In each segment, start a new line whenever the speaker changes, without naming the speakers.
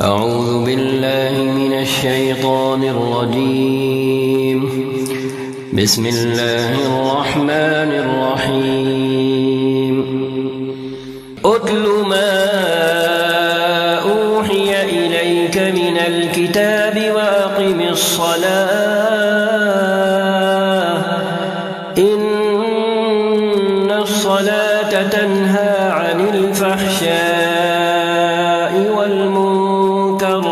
أعوذ بالله من الشيطان الرجيم. بسم الله الرحمن الرحيم. أتل ما أوحي إليك من الكتاب وأقم الصلاة إن الصلاة تنهى عن الفحشاء والمنكر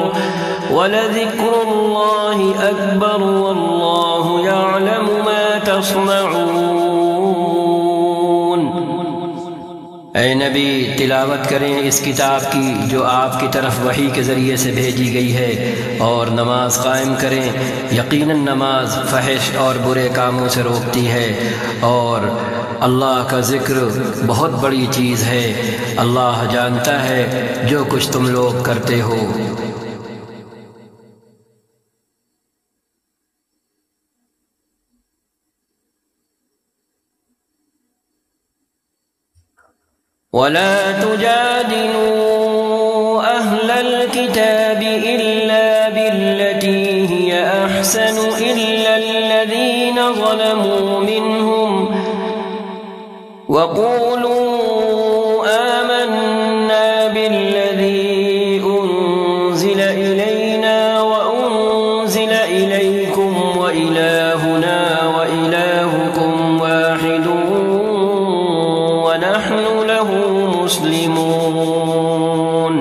ولذكر الله أكبر والله يعلم ما تصنعون۔ اے نبی، تلاوت کریں اس کتاب کی جو آپ کی طرف وحی کے ذریعے سے بھیجی گئی ہے، اور نماز قائم کریں، یقیناً نماز فحش اور برے کاموں سے روکتی ہے، اور اللہ کا ذکر بہت بڑی چیز ہے۔ اللہ جانتا ہے جو کچھ تم لوگ کرتے ہو۔ وَلَا تُجَادِلُوا أَهْلَ الْكِتَابِ إِلَّا بِالَّتِي هِيَ أَحْسَنُ إِلَّا الَّذِينَ ظَلَمُوا مِنْهُمْ وَقُولُوا آمَنَّا بِالَّذِي أُنزِلَ إِلَيْنَا وَأُنزِلَ إِلَيْكُمْ وَإِلَٰهُنَا وَإِلَٰهُكُمْ وَاحِدٌ وَنَحْنُ لَهُ مسلمون۔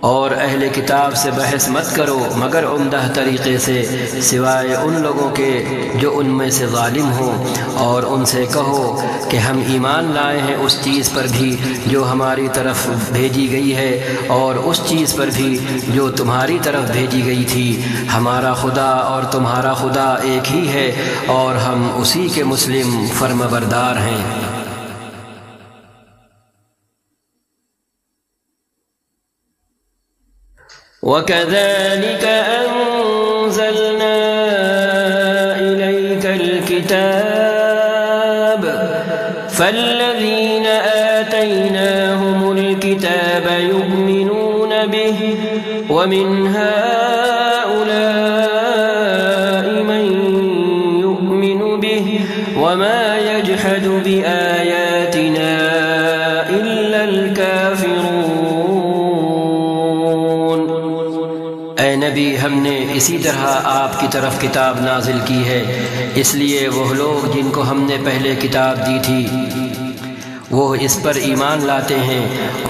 اور اہل کتاب سے بحث مت کرو مگر عمدہ طریقے سے، سوائے ان لوگوں کے جو ان میں سے ظالم ہوں، اور ان سے کہو کہ ہم ایمان لائے ہیں اس چیز پر بھی جو ہماری طرف بھیجی گئی ہے، اور اس چیز پر بھی جو تمہاری طرف بھیجی گئی تھی۔ ہمارا خدا اور تمہارا خدا ایک ہی ہے، اور ہم اسی کے مسلم فرمانبردار ہیں۔ وَكَذَلِكَ أَنزَلْنَا إِلَيْكَ الْكِتَابَ فَالَّذِينَ آتَيْنَاهُمُ الْكِتَابَ يُؤْمِنُونَ بِهِ وَمِنْ هَؤُلَاءِ مَن يُؤْمِنُ بِهِ وَمَا يَجْحَدُ بِآيَاتِنَا إِلَّا الْكَافِرُونَ۔ اے نبی، ہم نے اسی طرح آپ کی طرف کتاب نازل کی ہے، اس لیے وہ لوگ جن کو ہم نے پہلے کتاب دی تھی وہ اس پر ایمان لاتے ہیں،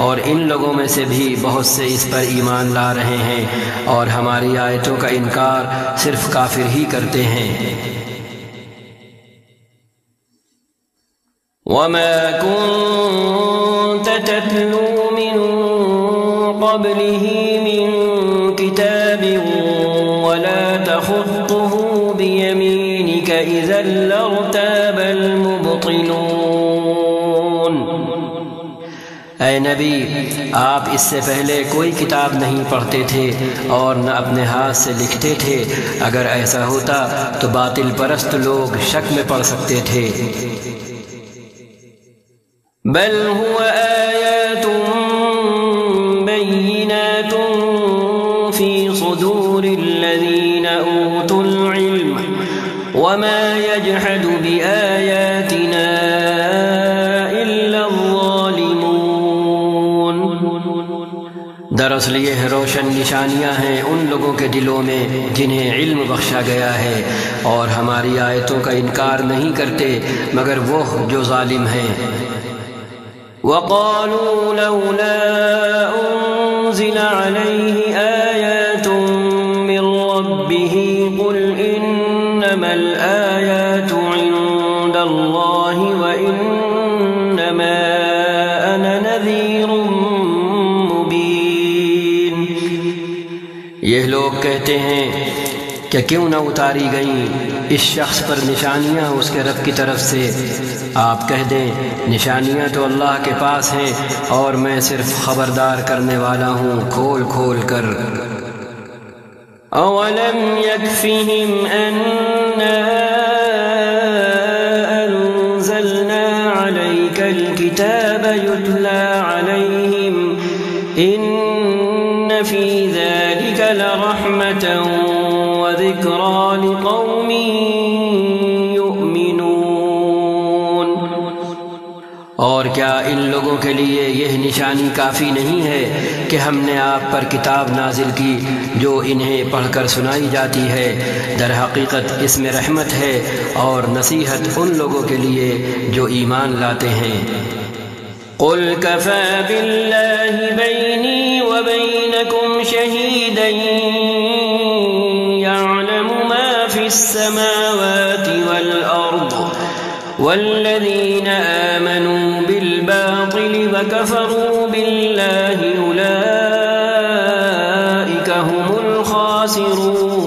اور ان لوگوں میں سے بھی بہت سے اس پر ایمان لا رہے ہیں، اور ہماری آیتوں کا انکار صرف کافر ہی کرتے ہیں۔ وَمَا كُنتَ تَتْلُو مِن قَبْلِهِ مِن كِتَابٍ وَلَا تَخُطُّهُ بِيَمِينِكَ إِذًا لَّارْتَابَ الْمُبْطِلُونَ۔ اے نبی، آپ اس سے پہلے کوئی کتاب نہیں پڑھتے تھے اور نہ اپنے ہاتھ سے لکھتے تھے، اگر ایسا ہوتا تو باطل پرست لوگ شک میں پڑ سکتے تھے۔ بل هو آیات بینات فی صدور الذین اوتوا العلم وما یجحد بآیاتنا الا الظالمون۔ دراصل یہ روشن نشانیاں ہیں ان لوگوں کے دلوں میں جنہیں علم بخشا گیا ہے، اور ہماری آیتوں کا انکار نہیں کرتے مگر وہ جو ظالم ہیں۔ وَقَالُوا لَوْلَا أُنزِلَ عَلَيْهِ آيَاتٌ مِّن رَّبِّهِ قُلْ إِنَّمَا الْآيَاتُ عِندَ اللَّهِ وَإِنَّمَا أَنَا نَذِيرٌ مُّبِينٌ۔ یہ لوگ کہتے ہیں کہ کیوں نہ اتاری گئیں اس شخص پر نشانیاں اس کے رب کی طرف سے۔ آپ کہہ دیں، نشانیاں تو اللہ کے پاس ہیں، اور میں صرف خبردار کرنے والا ہوں کھول کھول کر۔ اولم یکفہم انا انزلنا علیک الکتاب یتلی علیہم ان فی لرحمة وذكرى لقوم يؤمنون۔ اور کیا ان لوگوں کے لیے یہ نشانی کافی نہیں ہے کہ ہم نے آپ پر کتاب نازل کی جو انہیں پڑھ کر سنائی جاتی ہے؟ در حقیقت اس میں رحمت ہے اور نصیحت ان لوگوں کے لیے جو ایمان لاتے ہیں۔ قل كفى بالله بيني وبينكم شهيدا يعلم ما في السماوات والأرض والذين آمنوا بالباطل وكفروا بالله أولئك هم الخاسرون۔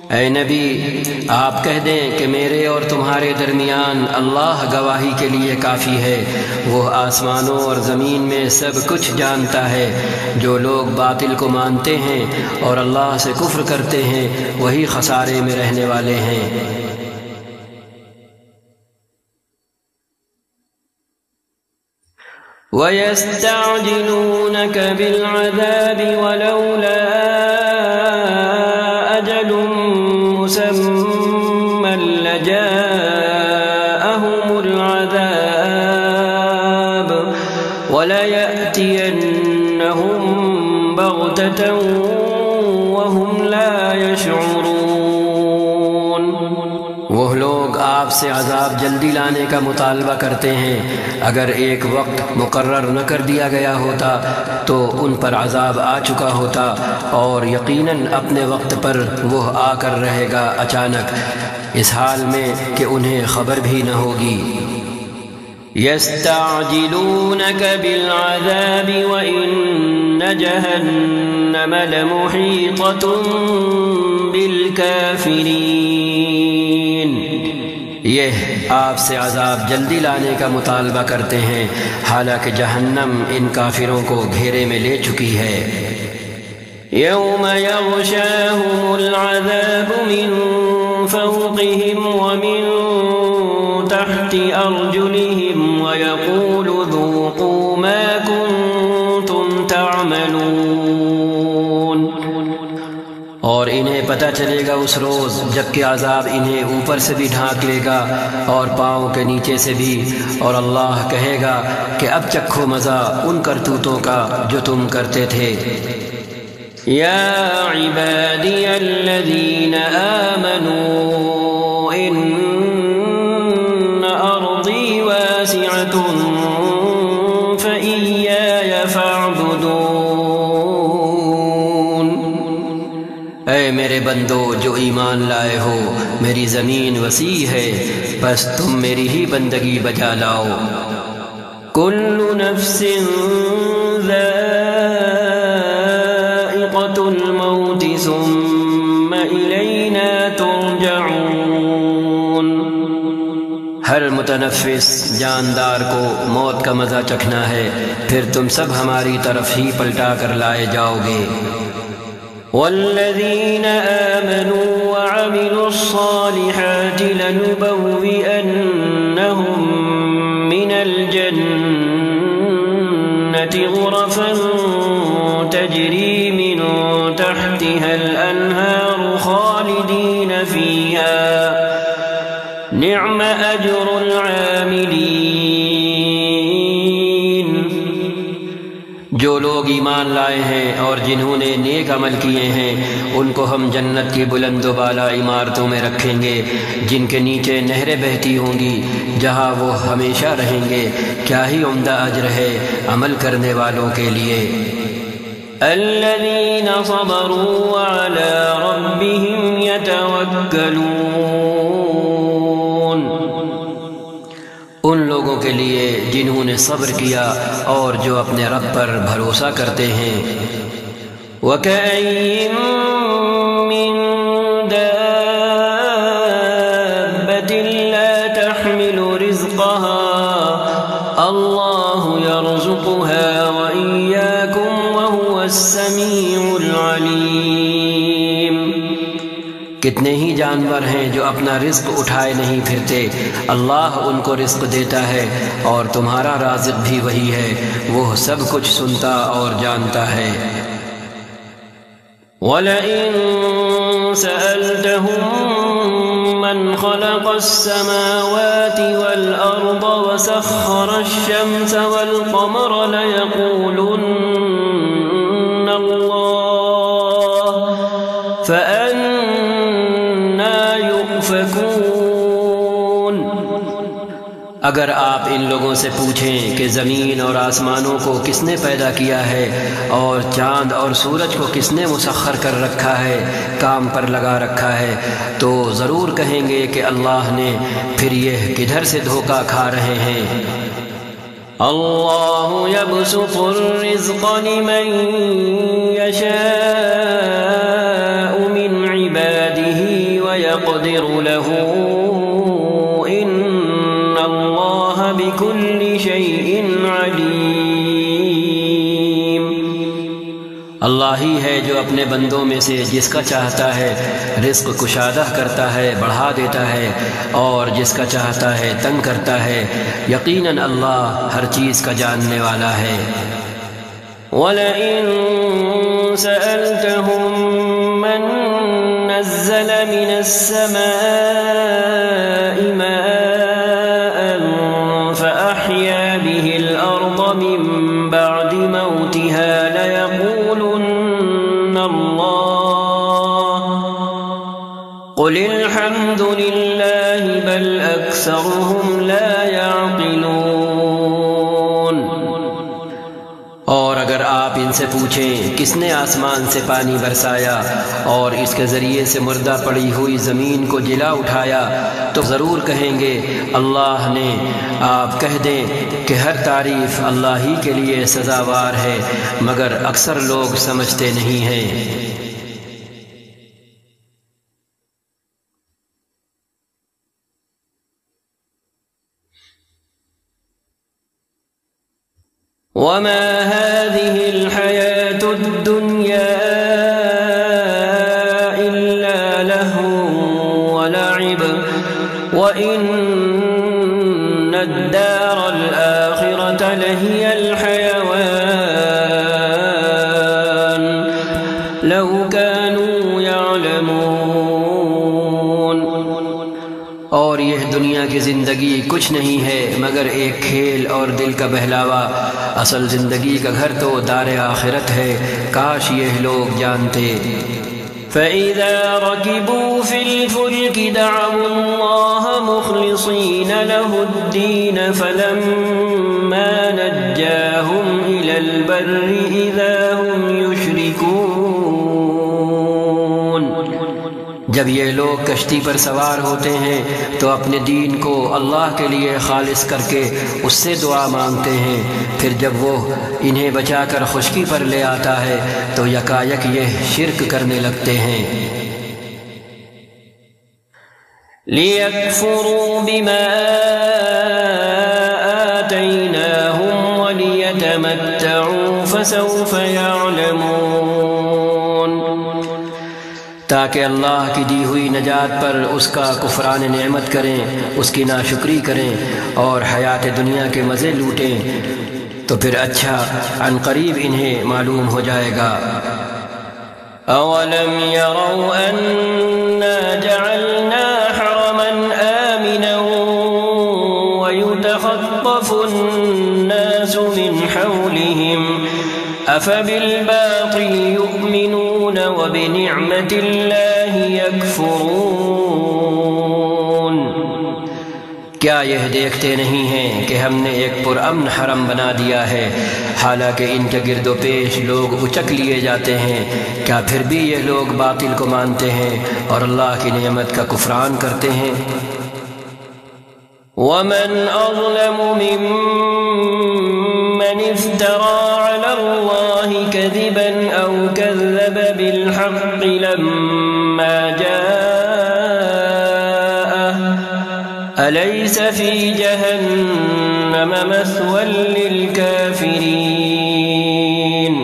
اے نبی، آپ کہہ دیں کہ میرے اور تمہارے درمیان اللہ گواہی کے لیے کافی ہے۔ وہ آسمانوں اور زمین میں سب کچھ جانتا ہے۔ جو لوگ باطل کو مانتے ہیں اور اللہ سے کفر کرتے ہیں وہی خسارے میں رہنے والے ہیں۔ وَيَسْتَعْجِلُونَكَ بِالْعَذَابِ وَلَوْلَا أَجَلٌ مُّسَمًّى لَّجَاءَهُمُ الْعَذَابُ وَلَيَأْتِيَنَّهُم بَغْتَةً وَهُمْ لَا يَشْعُرُونَ۔ وہ لوگ آپ سے عذاب جلدی لانے کا مطالبہ کرتے ہیں۔ اگر ایک وقت مقرر نہ کر دیا گیا ہوتا تو ان پر عذاب آ چکا ہوتا، اور یقیناً اپنے وقت پر وہ آ کر رہے گا اچانک، اس حال میں کہ انہیں خبر بھی نہ ہوگی۔ يَسْتَعْجِلُونَكَ بِالْعَذَابِ وَإِنَّ جَهَنَّمَ لَمُحِيطَةٌ بِالْكَافِرِينَ۔ یہ آپ سے عذاب جلدی لانے کا مطالبہ کرتے ہیں، حالانکہ جہنم ان کافروں کو گھیرے میں لے چکی ہے۔ يَوْمَ يَغْشَاهُمُ الْعَذَابُ مِنْ فَوْقِهِمْ وَمِنْ تَحْتِ أَرْجُلِهِمْ وَيَقُولُ ذُوقُوا مَا كُنْتُمْ تَعْمَلُونَ۔ اور انہیں پتہ چلے گا اس روز جب کہ عذاب انہیں اوپر سے بھی ڈھانک لے گا اور پاؤں کے نیچے سے بھی، اور اللہ کہے گا کہ اب چکھو مزہ ان کرتوتوں کا جو تم کرتے تھے۔ یا عبادی الذین آمنوا ان ارضی واسعۃ فإیایا فاعبدون۔ اے میرے بندو جو ایمان لائے ہو، میری زمین وسیع ہے، بس تم میری ہی بندگی بجا لاؤ۔ کل نفس ذائقۃ الموت ثم الینا ترجعون۔ ہر متنفس جاندار کو موت کا مزہ چکھنا ہے، پھر تم سب ہماری طرف ہی پلٹا کر لائے جاؤ گے۔ والذین آمنوا وعملوا الصالحات لنبوئنهم من الجنة غرفا تجری من تحتها الانہار خالدین فیہا نعم اجر العاملین۔ جو لوگ ایمان لائے ہیں اور جنہوں نے نیک عمل کیے ہیں ان کو ہم جنت کی بلند و بالا عمارتوں میں رکھیں گے جن کے نیچے نہریں بہتی ہوں گی، جہاں وہ ہمیشہ رہیں گے۔ کیا ہی عمدہ اجر ہے عمل کرنے والوں کے لیے۔ الذین صبروا وعلی ربهم یتوکلون۔ ان لوگوں کے لیے جنہوں نے صبر کیا اور جو اپنے رب پر بھروسہ کرتے ہیں۔ وَكَأَيٍّ مِّن دَابَّةٍ لَّا تَحْمِلُ رِزْقَهَا اللَّهُ يَرْزُقُهَا وَإِيَّاكُمْ وَهُوَ السَّمِيعُ الْعَلِيمُ۔ کتنے ہی جانور ہیں جو اپنا رزق اٹھائے نہیں پھرتے، اللہ ان کو رزق دیتا ہے اور تمہارا رازق بھی وہی ہے، وہ سب کچھ سنتا اور جانتا ہے۔ وَلَئِن سَأَلْتَهُم مَّنْ خَلَقَ السَّمَاوَاتِ وَالْأَرْضَ وَسَخَّرَ الشَّمْسَ وَالْقَمَرَ لَيَقُولُنَّ اللَّهُ فَأَنَّىٰ يُؤْفَكُونَ۔ اگر آپ ان لوگوں سے پوچھیں کہ زمین اور آسمانوں کو کس نے پیدا کیا ہے اور چاند اور سورج کو کس نے مسخر کر رکھا ہے، کام پر لگا رکھا ہے، تو ضرور کہیں گے کہ اللہ نے، پھر یہ کدھر سے دھوکہ کھا رہے ہیں۔ اللہ یبسط الرزق لمن یشاء من عباده ویقدر له بِكُلِّ شَيْءٍ عَلِيمٌ۔ اللہ ہی ہے جو اپنے بندوں میں سے جس کا چاہتا ہے رزق کشادہ کرتا ہے، بڑھا دیتا ہے، اور جس کا چاہتا ہے تنگ کرتا ہے۔ یقیناً اللہ ہر چیز کا جاننے والا ہے۔ وَلَئِن سَأَلْتَهُم مَّن نَّزَّلَ مِنَ السَّمَاءِ مَاءً فَأَحْيَا بِهِ الْأَرْضَ مِن بَعْدِ مَوْتِهَا لَيَقُولُنَّ اللَّهُ قُلِ الْحَمْدُ لِلَّهِ بَلْ أَكْثَرُهُمْ لَا يَعْقِلُونَ۔ اور اگر آپ ان سے پوچھیں کس نے آسمان سے پانی برسایا اور اس کے ذریعے سے مردہ پڑی ہوئی زمین کو جلا اٹھایا، تو ضرور کہیں گے اللہ نے۔ آپ کہہ دیں کہ ہر تعریف اللہ ہی کے لیے سزاوار ہے، مگر اکثر لوگ سمجھتے نہیں ہیں۔ وَمَا هَٰذِهِ الْحَيَاةُ الدُّنْيَا إِلَّا لَهْوٌ وَلَعِبٌ وَإِنَّ الدَّارَ الْآخِرَةَ لَهِيَ الْحَيَوَانُ لَوْ كَانُوا يَعْلَمُونَ۔ اور یہ دنیا کی زندگی کچھ نہیں ہے مگر ایک کھیل اور دل کا بہلاوا، اصل زندگی کا گھر تو دار آخرت ہے، کاش یہ لوگ جانتے۔ فَإِذَا رَكِبُوا فِي الْفُلْكِ دَعَوُا اللَّهَ مُخْلِصِينَ لَهُ الدِّينَ فَلَمَّا نَجَّاهُمْ إِلَى الْبَرِّ إِذَا هُمْ يُشْرِكُونَ۔ جب یہ لوگ کشتی پر سوار ہوتے ہیں تو اپنے دین کو اللہ کے لیے خالص کر کے اس سے دعا مانگتے ہیں، پھر جب وہ انہیں بچا کر خشکی پر لے آتا ہے تو یکایک یہ شرک کرنے لگتے ہیں۔ لِيَكْفُرُوا بِمَا آتَيْنَاهُمْ وَلِيَتَمَتَّعُوا فَسَوْفَ يَعْلَمُونَ۔ تاکہ اللہ کی دی ہوئی نجات پر اس کا کفران نعمت کریں، اس کی ناشکری کریں اور حیات دنیا کے مزے لوٹیں، تو پھر اچھا عن قریب انہیں معلوم ہو جائے گا۔ اولم يروا انا جعلنا حرما آمنا ويتخطف الناس من حولهم افبالباطل يؤمنون وبنعمة الله يكفرون۔ کیا یہ دیکھتے نہیں ہیں کہ ہم نے ایک پرامن حرم بنا دیا ہے، حالانکہ ان کے گرد و پیش لوگ اچک لیے جاتے ہیں، کیا پھر بھی یہ لوگ باطل کو مانتے ہیں اور اللہ کی نعمت کا کفران کرتے ہیں؟ وَمَنْ أَظْلَمُ مِمَّنِ افْتَرَىٰ عَلَى اللَّهِ كَذِبًا أَوْ كَذَّبَ بِالْحَقِّ لَمَّا جَاءَهُ أَلَيْسَ فِي جَهَنَّمَ مَثْوًى لِلْكَافِرِينَ۔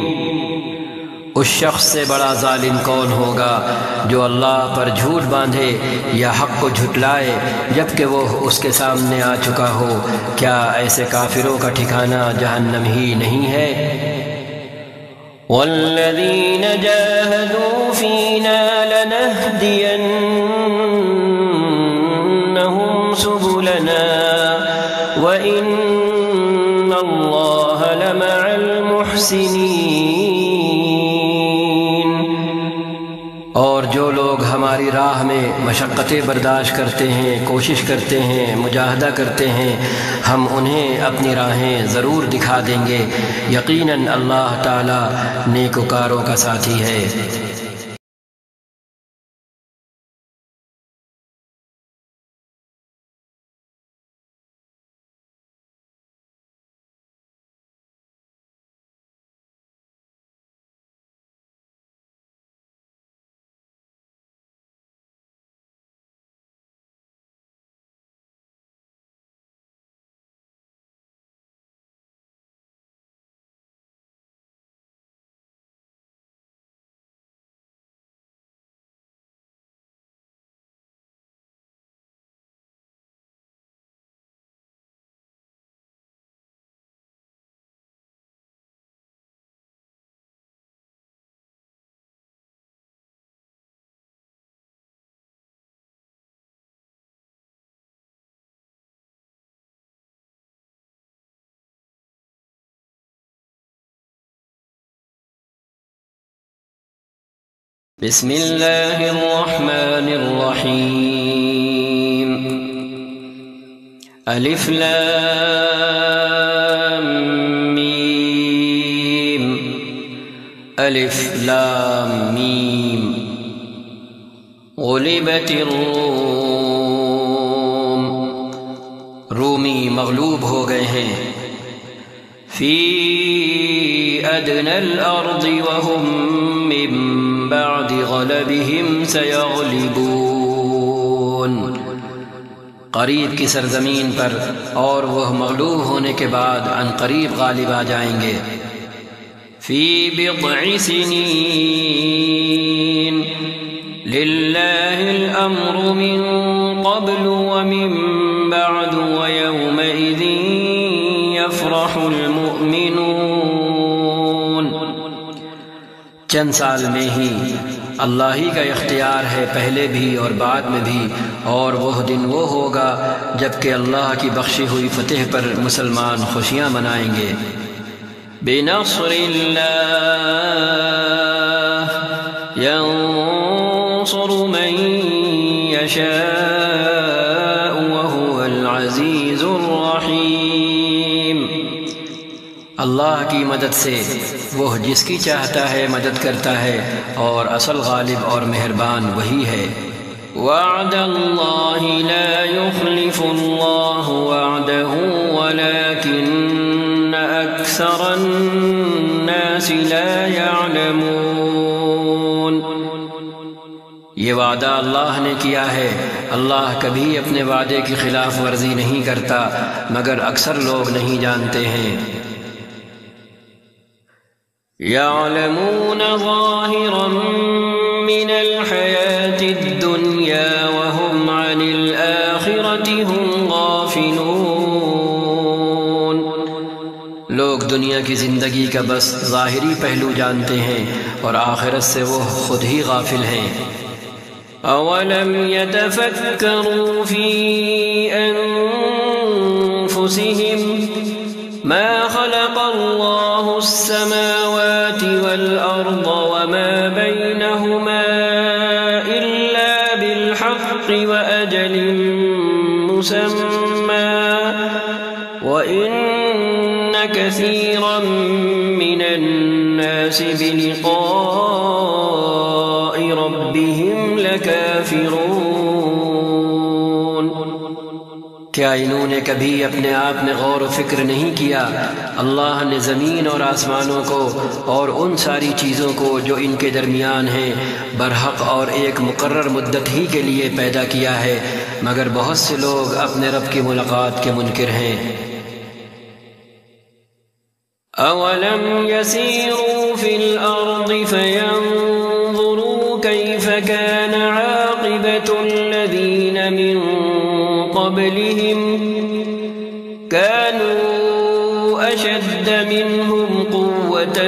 اس شخص سے بڑا ظالم کون ہوگا جو اللہ پر جھوٹ باندھے یا حق کو جھٹلائے جبکہ وہ اس کے سامنے آ چکا ہو؟ کیا ایسے کافروں کا ٹھکانہ جہنم ہی نہیں ہے؟ والذین جاہدوا فینا لنہدینہم سبلنا وإن اللہ لمع المحسنین۔ اور جو لوگ ہماری راہ میں مشقتیں برداشت کرتے ہیں، کوشش کرتے ہیں، مجاہدہ کرتے ہیں، ہم انہیں اپنی راہیں ضرور دکھا دیں گے، یقیناً اللہ تعالی نیکوکاروں کا ساتھی ہے۔ بسم اللہ الرحمن الرحیم الف لام میم الف لام میم غلبت الروم، رومی مغلوب ہو گئے ہیں، فی ادنی الارض وهم من بعد غلبهم سيغلبون، قریب کی سرزمین پر، اور وہ مغلوب ہونے کے بعد عن قریب غالب آ جائیں گے۔ فی بضع سنین للہ الامر من قبل ومن بعد ویومئذ یفرح المؤمنون، چند سال میں ہی اللہ ہی کا اختیار ہے، پہلے بھی اور بعد میں بھی، اور وہ دن وہ ہوگا جبکہ اللہ کی بخشی ہوئی فتح پر مسلمان خوشیاں منائیں گے۔ بنصر اللہ ينصر من يشاء وهو العزيز الرحيم، اللہ کی مدد سے وہ جس کی چاہتا ہے مدد کرتا ہے، اور اصل غالب اور مہربان وہی ہے۔ وعد اللہ لا يخلف اللہ وعده ولكن اکثر الناس لا يعلمون، یہ وعدہ اللہ نے کیا ہے، اللہ کبھی اپنے وعدے کی خلاف ورزی نہیں کرتا، مگر اکثر لوگ نہیں جانتے ہیں۔ يعلمون ظاهرا من الحياة الدنيا وهم عن الآخرة هم غافلون، لوگ دنیا کی زندگی کا بس ظاہری پہلو جانتے ہیں اور آخرت سے وہ خود ہی غافل ہیں۔ اولم يتفکروا في انفسهم ما خلق الله السماوات والأرض وما بينهما إلا بالحق وأجل مسمى وإن كثيرا من الناس بلقاء ربهم لكافرون، کیا انہوں نے کبھی اپنے آپ میں غور و فکر نہیں کیا؟ اللہ نے زمین اور آسمانوں کو اور ان ساری چیزوں کو جو ان کے درمیان ہیں برحق اور ایک مقرر مدت ہی کے لیے پیدا کیا ہے، مگر بہت سے لوگ اپنے رب کی ملاقات کے منکر ہیں۔ اولم يسيروا في الارض فينظروا كيف كان عاقبة الذين من قبلهم كانوا أشد منهم قوة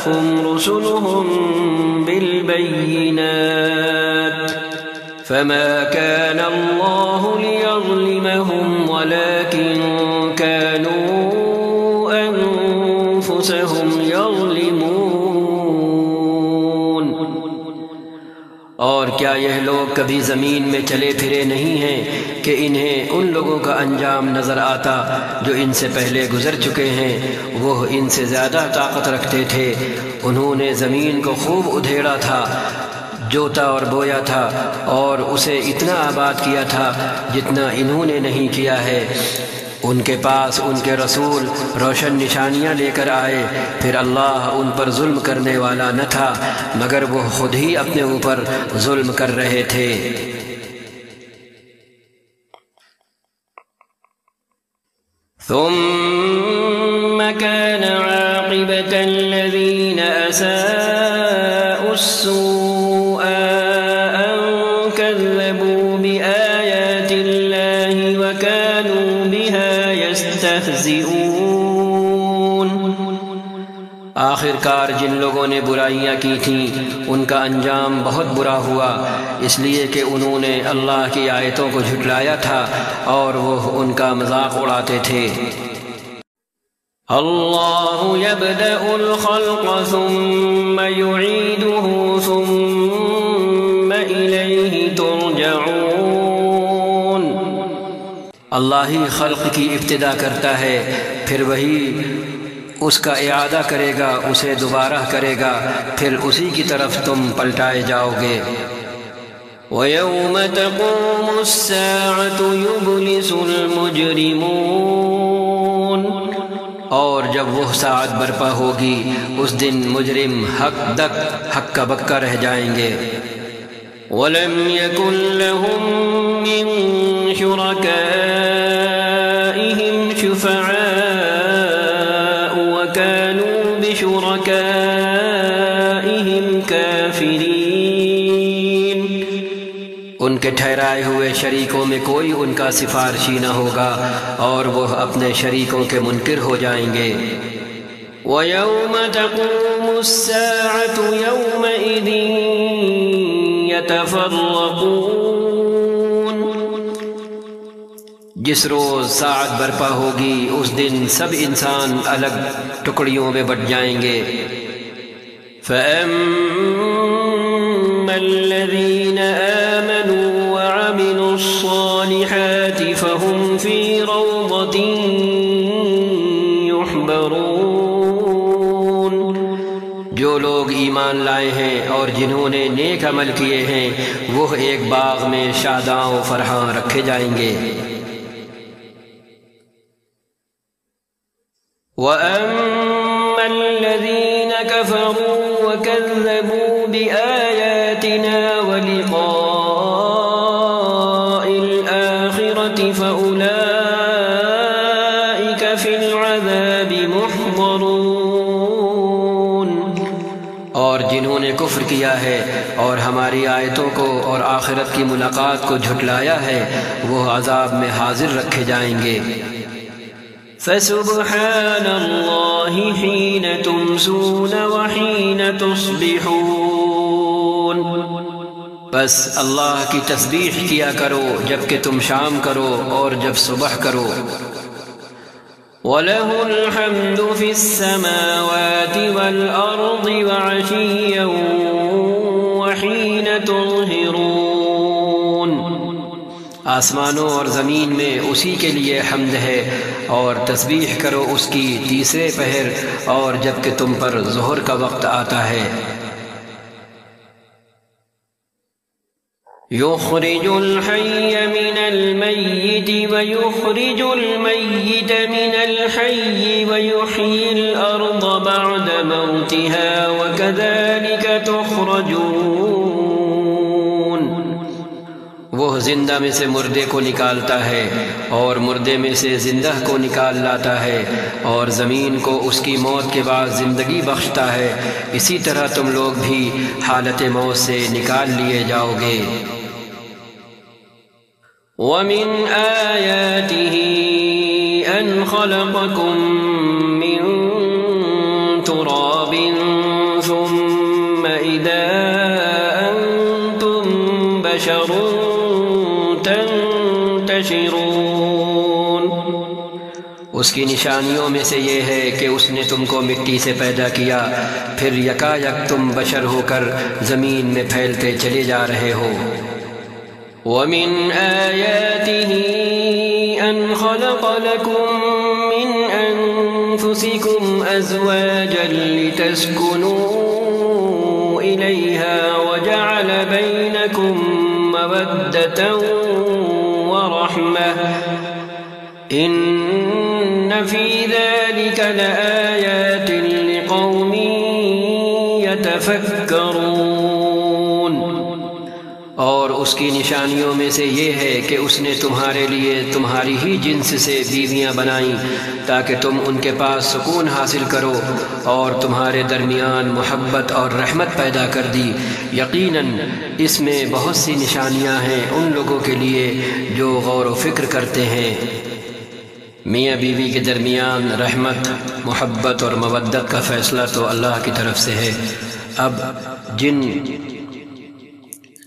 جاءتهم رسلهم بالبينات فما كان الله ليظلمهم ولكن كانوا أنفسهم يظلمون۔ اور کیا یہ لوگ کبھی زمین میں چلے پھرے نہیں ہیں کہ انہیں ان لوگوں کا انجام نظر آتا جو ان سے پہلے گزر چکے ہیں، وہ ان سے زیادہ طاقت رکھتے تھے، انہوں نے زمین کو خوب ادھیڑا تھا، جوتا اور بویا تھا، اور اسے اتنا آباد کیا تھا جتنا انہوں نے نہیں کیا ہے۔ ان کے پاس ان کے رسول روشن نشانیاں لے کر آئے، پھر اللہ ان پر ظلم کرنے والا نہ تھا مگر وہ خود ہی اپنے اوپر ظلم کر رہے تھے۔ ثم كان عاقبة الذين أساءوا السوء أن كذبوا بآيات الله وكانوا بها يستهزئون۔ آخر کار جن لوگوں نے برائیاں کی تھیں ان کا انجام بہت برا ہوا، اس لیے کہ انہوں نے اللہ کی آیتوں کو جھٹلایا تھا اور وہ ان کا مذاق اڑاتے تھے۔ اللہ یبدأ الخلق ثم یعیدہ ثم الیہ ترجعون۔ اللہ ہی خلق کی ابتدا کرتا ہے، پھر وہی اس کا اعادہ کرے گا، اسے دوبارہ کرے گا، پھر اسی کی طرف تم پلٹائے جاؤ گے۔ وَيَوْمَ تَقُومُ السَّاعَةُ يُبْلِسُ الْمُجْرِمُونَ۔ اور جب وہ ساعت برپا ہوگی اس دن مجرم حق کا بکا رہ جائیں گے۔ وَلَمْ يَكُنْ لَهُم مِّن شُرَكَائِهِمْ شُفَعَاءُ وَكَانُوا بِشُرَكَائِهِمْ كَافِرِينَ۔ ان کے ٹھہرائے ہوئے شریکوں میں کوئی ان کا سفارشی نہ ہوگا اور وہ اپنے شریکوں کے منکر ہو جائیں گے۔ وَيَوْمَ تَقُومُ السَّاعَةُ يَوْمَئِذٍ يَتَفَرَّقُونَ۔ جس روز ساعت برپا ہوگی اس دن سب انسان الگ ٹکڑیوں میں بٹ جائیں گے۔ فَأَمَّا الَّذِينَ آمَنُوا وَعَمِلُوا الصَّالِحَاتِ فَهُمْ فِي رَوْضَةٍ يُحْبَرُونَ۔ جو لوگ ایمان لائے ہیں اور جنہوں نے نیک عمل کیے ہیں وہ ایک باغ میں شاداں و فرحاں رکھے جائیں گے۔ وَأَمَّا الَّذِينَ كَفَرُوا وَكَذَّبُوا بِآيَاتِنَا وَلِقَاءِ الْآخِرَةِ فَأُولَئِكَ فِي الْعَذَابِ مُحْضَرُونَ۔ اور جنہوں نے کفر کیا ہے اور ہماری آیتوں کو اور آخرت کی ملاقات کو جھٹلایا ہے وہ عذاب میں حاضر رکھے جائیں گے۔ فَسُبْحَانَ اللَّهِ حِينَ تُمْسُونَ وَحِينَ تُصْبِحُونَ۔ بس اللہ کی تسبیح کیا کرو جب کہ تم شام کرو اور جب صبح کرو۔ وَلَهُ الْحَمْدُ فِي السَّمَاوَاتِ وَالْأَرْضِ وَعَشِيًّا وَحِينَ تُظْهِرُونَ۔ آسمانوں اور زمین میں اسی کے لیے حمد ہے، اور تسبیح کرو اس کی تیسرے پہر اور جب کہ تم پر ظہر کا وقت آتا ہے۔ يخرج الحي من الميت ويخرج الميت من الحي ويحيي الأرض بعد موتها وكذلك تخرجون۔ وہ زندہ میں سے مردے کو نکالتا ہے اور مردے میں سے زندہ کو نکال لاتا ہے اور زمین کو اس کی موت کے بعد زندگی بخشتا ہے، اسی طرح تم لوگ بھی حالت موت سے نکال لیے جاؤ گے۔ وَمِنْ آيَاتِهِ أَنْ خَلَقَكُم مِّن تُرَابٍ ثم إذا أنتم بشر تنتشرون۔ اس کی نشانیوں میں سے یہ ہے کہ اس نے تم کو مٹی سے پیدا کیا، پھر یکایک تم بشر ہو کر زمین میں پھیلتے چلے جا رہے ہو۔ وَمِنْ آيَاتِهِ أَنْ خَلَقَ لَكُم مِّنْ أَنفُسِكُمْ أَزْوَاجًا لِتَسْكُنُوا إِلَيْهَا وَجَعَلَ بَيْنَكُم مَّوَدَّةً وَرَحْمَةً إِنَّ فِي ذَلِكَ لَآيَاتٍ لِقَوْمٍ يَتَفَكَّرُونَ۔ اور اس کی نشانیوں میں سے یہ ہے کہ اس نے تمہارے لیے تمہاری ہی جنس سے بیویاں بنائیں تاکہ تم ان کے پاس سکون حاصل کرو، اور تمہارے درمیان محبت اور رحمت پیدا کر دی۔ یقیناً اس میں بہت سی نشانیاں ہیں ان لوگوں کے لیے جو غور و فکر کرتے ہیں۔ میاں بیوی کے درمیان رحمت، محبت اور مودت کا فیصلہ تو اللہ کی طرف سے ہے۔ اب جن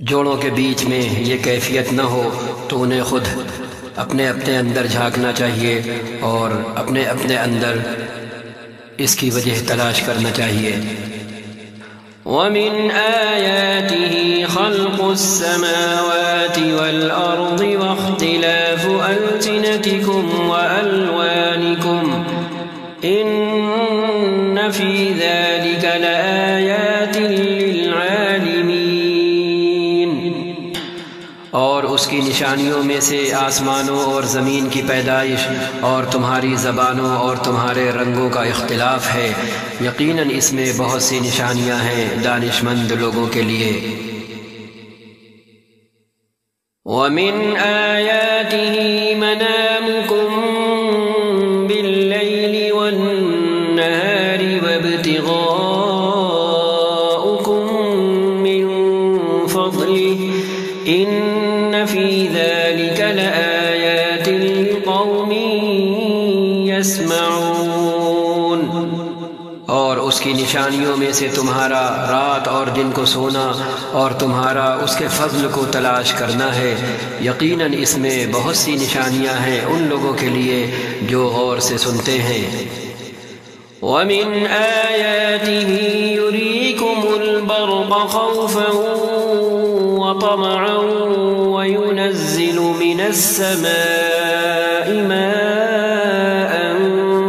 جوڑوں کے بیچ میں یہ کیفیت نہ ہو تو انہیں خود اپنے اپنے اندر جھانکنا چاہیے اور اپنے اپنے اندر اس کی وجہ تلاش کرنا چاہیے۔ وَمِنْ آيَاتِهِ خَلْقُ السَّمَاوَاتِ وَالْأَرْضِ وَاخْتِلَافُ أَلْسِنَتِكُمْ وَأَلْوَانِكُمْ إِنَّ فِي ذَلِكَ لَآيَاتٍ لِلْعَالِمِينَ۔ اور اس کی نشانیوں میں سے آسمانوں اور زمین کی پیدائش اور تمہاری زبانوں اور تمہارے رنگوں کا اختلاف ہے۔ یقیناً اس میں بہت سی نشانیاں ہیں دانشمند لوگوں کے لیے۔ وَمِنْ آيَاتِهِ مَنَامُكُمْ بِاللَّيْلِ وَالنَّهَارِ وَابْتِغَاؤُكُمْ مِنْ فَضْلِهِ إِنَّ فِي ذَلِكَ لَآيَاتٍ لِقَوْمٍ يَسْمَعُونَ۔ اور اس کی نشانیوں میں سے تمہارا رات اور دن کو سونا اور تمہارا اس کے فضل کو تلاش کرنا ہے۔ یقیناً اس میں بہت سی نشانیاں ہیں ان لوگوں کے لیے جو غور سے سنتے ہیں۔ وَمِنْ آيَاتِهِ يُرِيكُمُ الْبَرْقَ خَوْفًا وَطَمَعًا وَيُنَزِّلُ مِنَ السَّمَاءِ مَاءً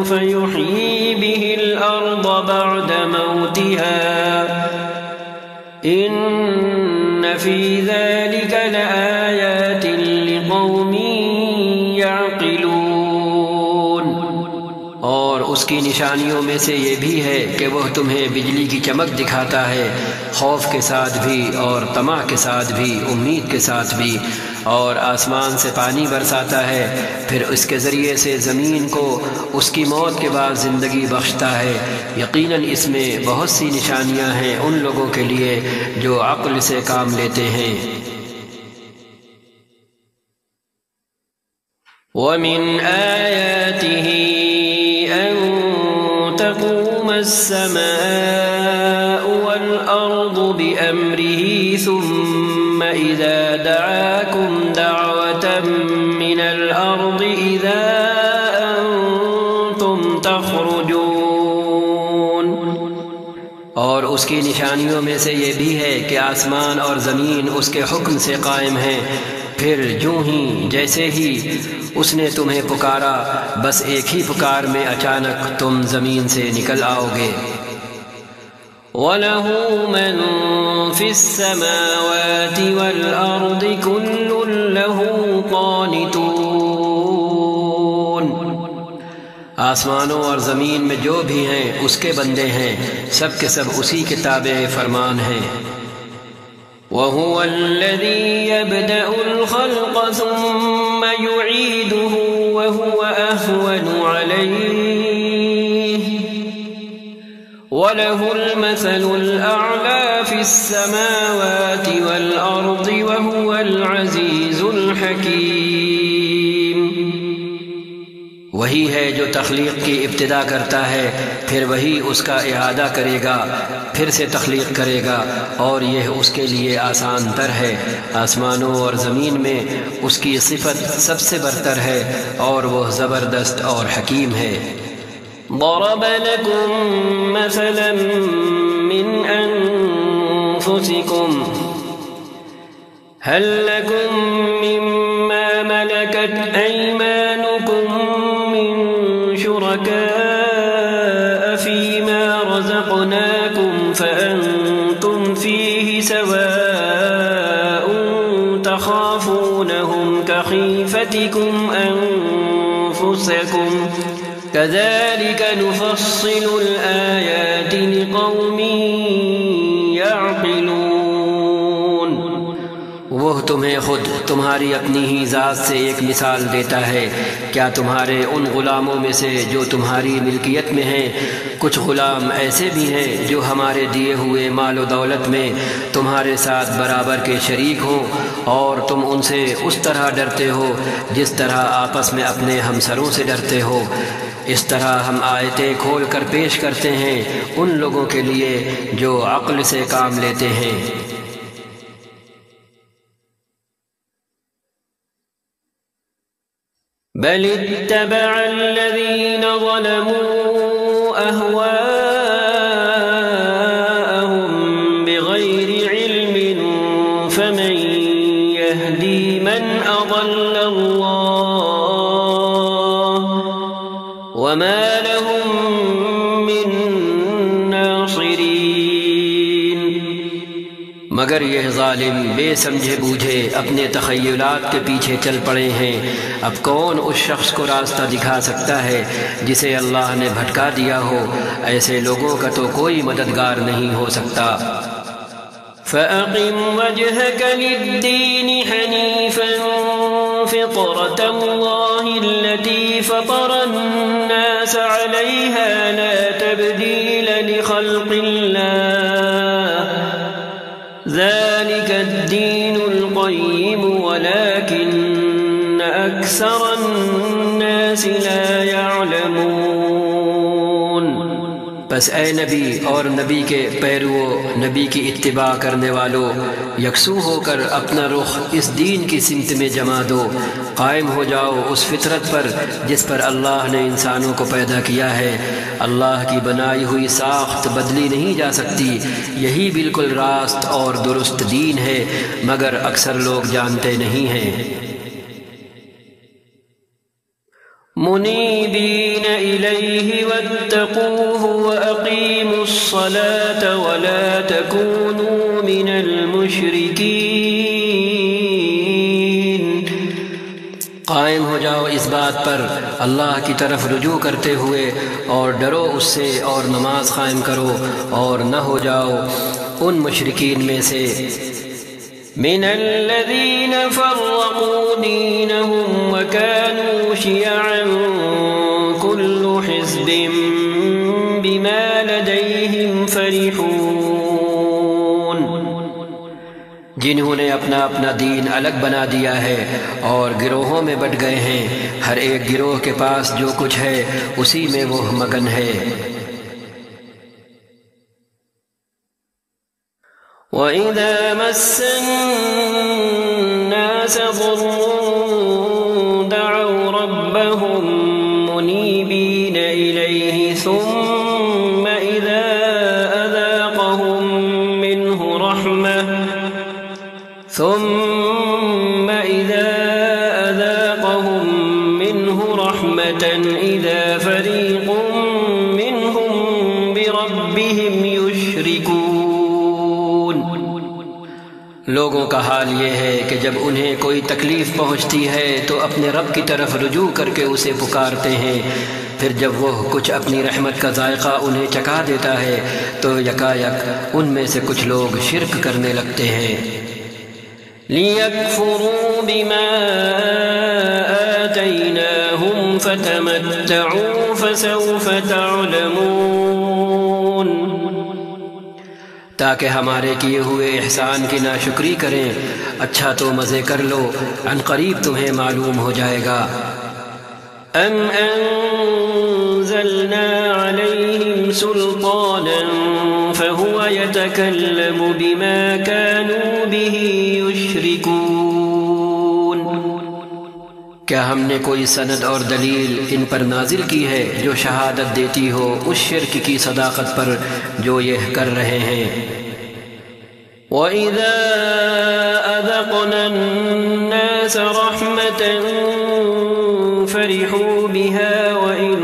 فَيُحْيِي بِهِ الْأَرْضَ بَعْدَ مَوْتِهَا إِنَّ فِي ذَلِكَ لَآيَاتٍ لِقَوْمٍ يَعْقِلُونَ۔ اور اس کی نشانیوں میں سے یہ بھی ہے کہ وہ تمہیں بجلی کی چمک دکھاتا ہے، خوف کے ساتھ بھی اور طمع کے ساتھ بھی، امید کے ساتھ بھی، اور آسمان سے پانی برساتا ہے، پھر اس کے ذریعے سے زمین کو اس کی موت کے بعد زندگی بخشتا ہے۔ یقیناً اس میں بہت سی نشانیاں ہیں ان لوگوں کے لیے جو عقل سے کام لیتے ہیں۔ وَمِنْ آيَاتِهِ أَن تَقُومَ السَّمَاءُ وَالْأَرْضُ بِأَمْرِهِ ثُمَّ إِذَا دَعَاكُمْ دَعْوَةً مِّنَ الْأَرْضِ إِذَا أَنْتُمْ تَخْرُجُونَ۔ اور اس کی نشانیوں میں سے یہ بھی ہے کہ آسمان اور زمین اس کے حکم سے قائم ہیں، پھر جو ہی جیسے ہی اس نے تمہیں پکارا، بس ایک ہی پکار میں اچانک تم زمین سے نکل آؤ گے۔ وَلَهُ مَن فِي السَّمَاوَاتِ وَالْأَرْضِ كُلٌّ لَهُ قَانِتُونَ۔ آسمانوں اور زمین میں جو بھی ہیں اس کے بندے ہیں، سب کے سب اسی کے تابع فرمان ہیں۔ وَهُوَ الَّذِي يَبْدَأُ الْخَلْقَ ثُمَّ يُعِيدُهُ وَهُوَ أَهْوَنُ عَلَيْهِ وَلَهُ الْمَثَلُ الْأَعْلَى فِي السَّمَاوَاتِ وَالْأَرْضِ وَهُوَ الْعَزِيزُ الْحَكِيمُ۔ وہی ہے جو تخلیق کی ابتدا کرتا ہے، پھر وہی اس کا اعادہ کرے گا، پھر سے تخلیق کرے گا، اور یہ اس کے لیے آسان تر ہے۔ آسمانوں اور زمین میں اس کی صفت سب سے برتر ہے، اور وہ زبردست اور حکیم ہے۔
ضرب لكم مثلا من أنفسكم هل لكم مما ملكت أيمانكم من شركاء فيما رزقناكم فأنتم فيه سواء تخافونهم كخيفتكم أنفسكم كذلك نفصل الآيات لقوم يعقلون۔
وہ تمہیں خود تمہاری اپنی ہی ذات سے ایک مثال دیتا ہے۔ کیا تمہارے ان غلاموں میں سے جو تمہاری ملکیت میں ہیں کچھ غلام ایسے بھی ہیں جو ہمارے دیے ہوئے مال و دولت میں تمہارے ساتھ برابر کے شریک ہوں، اور تم ان سے اس طرح ڈرتے ہو جس طرح آپس میں اپنے ہمسروں سے ڈرتے ہو؟ اس طرح ہم آیتیں کھول کر پیش کرتے ہیں ان لوگوں کے لیے جو عقل سے کام لیتے ہیں۔
بل اتبع الذين ظلموا أهواءهم بغير علم فمن يهدي من أضل الله وما لهم من ناصرين۔
مگر یہ ظالم بے سمجھے بوجھے اپنے تخیلات کے پیچھے چل پڑے ہیں۔ اب کون اس شخص کو راستہ دکھا سکتا ہے جسے اللہ نے بھٹکا دیا ہو؟ ایسے لوگوں کا تو کوئی مددگار نہیں ہو سکتا۔
فَأَقِمْ وَجْهَكَ لِلدِّينِ حَنِيفًا فِطْرَةَ اللَّهِ الَّتِي فَطَرَ النَّاسَ عَلَيْهَا لَا تَبْدِيلَ لِخَلْقِ اللَّهِ ذَلِكَ الدِّينُ الْقَيِّمُ وَلَكِنَّ أَكْثَرَ النَّاسِ لَا يَعْلَمُونَ۔
بس اے نبی اور نبی کے پیرووں، نبی کی اتباع کرنے والوں، یکسو ہو کر اپنا رخ اس دین کی سمت میں جما دو، قائم ہو جاؤ اس فطرت پر جس پر اللہ نے انسانوں کو پیدا کیا ہے۔ اللہ کی بنائی ہوئی ساخت بدلی نہیں جا سکتی، یہی بالکل راست اور درست دین ہے، مگر اکثر لوگ جانتے نہیں ہیں۔
منیبین الیہ واتقوہ واقیموا الصلاة ولا تکونوا من المشرکین۔
قائم ہو جاؤ اس بات پر اللہ کی طرف رجوع کرتے ہوئے، اور ڈرو اس سے، اور نماز قائم کرو، اور نہ ہو جاؤ ان مشرکین میں سے
من الذين فرقوا دينهم وكانوا شيعا كل حزب بما لديهم فرحون۔
جنہوں نے اپنا اپنا دین الگ بنا دیا ہے اور گروہوں میں بٹ گئے ہیں، ہر ایک گروہ کے پاس جو کچھ ہے اسی میں وہ مگن ہے۔
وَإِذَا مَسَّ النَّاسَ ضُرٌّ دَعَوْا رَبَّهُم مُنِيبِينَ إِلَيْهِ ثُمَّ إِذَا أَذَاقَهُم مِّنْهُ رَحْمَةً إِذَا فَرِيقٌ مِّنْهُم بِرَبِّهِمْ يُشْرِكُونَ۔
لوگوں کا حال یہ ہے کہ جب انہیں کوئی تکلیف پہنچتی ہے تو اپنے رب کی طرف رجوع کر کے اسے پکارتے ہیں، پھر جب وہ کچھ اپنی رحمت کا ذائقہ انہیں چکھا دیتا ہے تو یکایک ان میں سے کچھ لوگ شرک کرنے لگتے ہیں۔
لِيَكْفُرُوا بِمَا آتَيْنَاهُمْ فَتَمَتَّعُوا فَسَوْفَ تَعْلَمُونَ۔
تاکہ ہمارے کیے ہوئے احسان کی ناشکری کریں، اچھا تو مزے کر لو، عن قریب تمہیں معلوم ہو جائے گا۔
أم أنزلنا عليهم سلطانا فهو يتكلم بما كانوا به يشركون
کیا ہم نے کوئی سند اور دلیل ان پر نازل کی ہے جو شہادت دیتی ہو اس شرک کی صداقت پر جو یہ کر رہے ہیں؟
وَإِذَا أَذَقْنَا النَّاسَ رَحْمَةً فَرِحُوا بِهَا وَإِن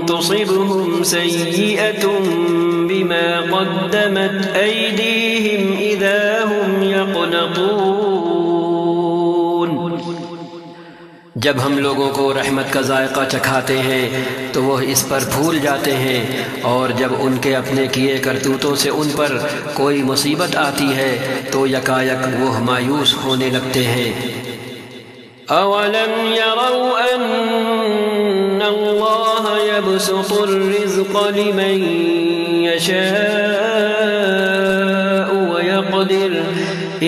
تُصِبْهُمْ سَيِّئَةٌ بِمَا قَدَّمَتْ أَيْدِيهِمْ إِذَا هُمْ يَقْنَطُونَ
جب ہم لوگوں کو رحمت کا ذائقہ چکھاتے ہیں تو وہ اس پر پھول جاتے ہیں، اور جب ان کے اپنے کیے کرتوتوں سے ان پر کوئی مصیبت آتی ہے تو یکایک وہ مایوس ہونے لگتے ہیں۔
أَوَلَمْ يَرَوْا أَنَّ اللَّهَ يَبْسُطُ الرِّزْقَ لِمَن يَشَاءُ وَيَقْدِرُ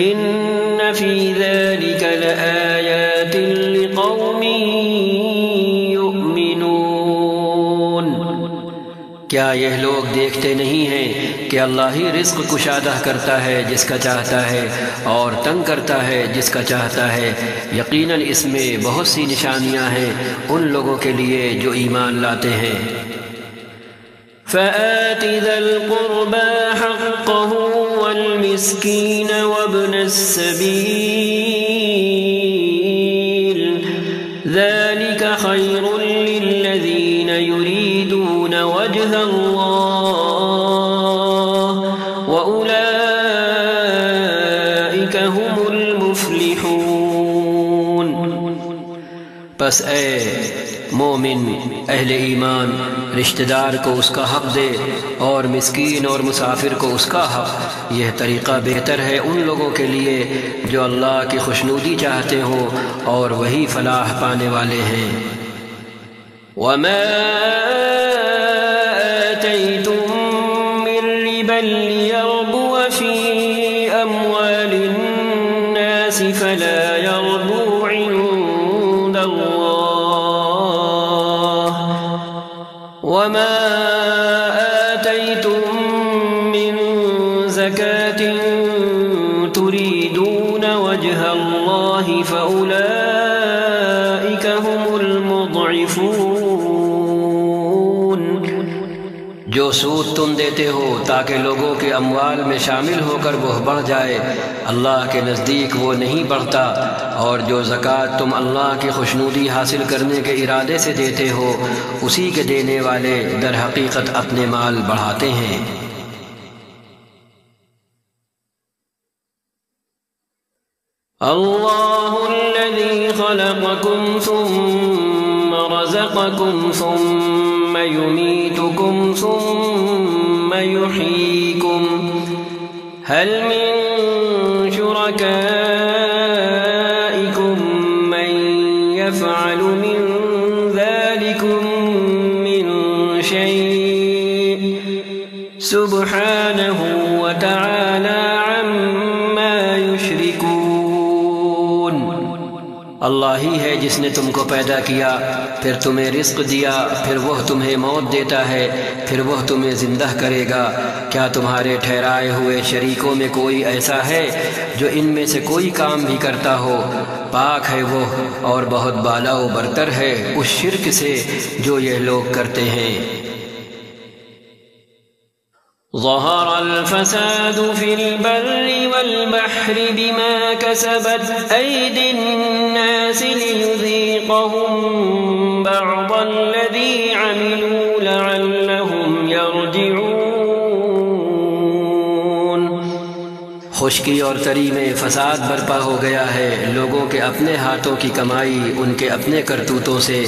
إِنَّ فِي ذَلِكَ لَآيَاتٍ لِقَوْمٍ يُؤْمِنُونَ
کیا یہ لوگ دیکھتے نہیں ہیں کہ اللہ ہی رزق کشادہ کرتا ہے جس کا چاہتا ہے اور تنگ کرتا ہے جس کا چاہتا ہے؟ یقیناً اس میں بہت سی نشانیاں ہیں ان لوگوں کے لیے جو ایمان لاتے ہیں۔
فَآتِ ذَا الْقُرْبَى حَقَّهُ وَالْمِسْكِينَ وَابْنَ السَّبِيلِ ذَلِكَ خَيْرٌ لِلَّذِينَ يُرِيدُونَ وَجْهَ اللَّهِ وَأُولَئِكَ هُمُ الْمُفْلِحُونَ۔
پس اے مومن اہل ایمان رشتہ دار کو اس کا حق دے اور مسکین اور مسافر کو اس کا حق، یہ طریقہ بہتر ہے ان لوگوں کے لیے جو اللہ کی خوشنودی چاہتے ہوں اور وہی فلاح پانے والے ہیں۔
وَمَا آتَيْتُم مِّن رِّبًا لِّيَرْبُوَ فِي أَمْوَالِ النَّاسِ فَلَا يَرْبُو عِندَ اللَّهِ وَمَا آتَيْتُم مِّن زَكَاةٍ تُرِيدُونَ وَجْهَ اللَّهِ فَأُولَئِكَ هُمُ الْمُضْعِفُونَ۔
جو سود تم دیتے ہو تاکہ لوگوں کے اموال میں شامل ہو کر وہ بڑھ جائے، اللہ کے نزدیک وہ نہیں بڑھتا، اور جو زکوٰۃ تم اللہ کی خوشنودی حاصل کرنے کے ارادے سے دیتے ہو اسی کے دینے والے در حقیقت اپنے مال بڑھاتے ہیں۔
اللہ الذی خلقکم ثم رزقکم ثم یمیتکم ثم یحییکم هل من شرکائکم من یفعل من ذلکم من شیء سبحانہ وتعالی عما یشرکون۔
اللہ ہی ہے جس نے تم کو پیدا کیا، پھر تمہیں رزق دیا، پھر وہ تمہیں موت دیتا ہے، پھر وہ تمہیں زندہ کرے گا۔ کیا تمہارے ٹھہرائے ہوئے شریکوں میں کوئی ایسا ہے جو ان میں سے کوئی کام بھی کرتا ہو؟ پاک ہے وہ اور بہت بالا و برتر ہے اس شرک سے جو یہ لوگ کرتے ہیں۔
ظهر الفساد في البر والبحر بما كسبت أيدي الناس ليذيقهم بعض الذي عملوا لعلهم يرجعون۔
خشکی اور تری میں فساد برپا ہو گیا ہے، لوگوں کے اپنے ہاتھوں کی کمائی ان کے اپنے کرتوتوں سے،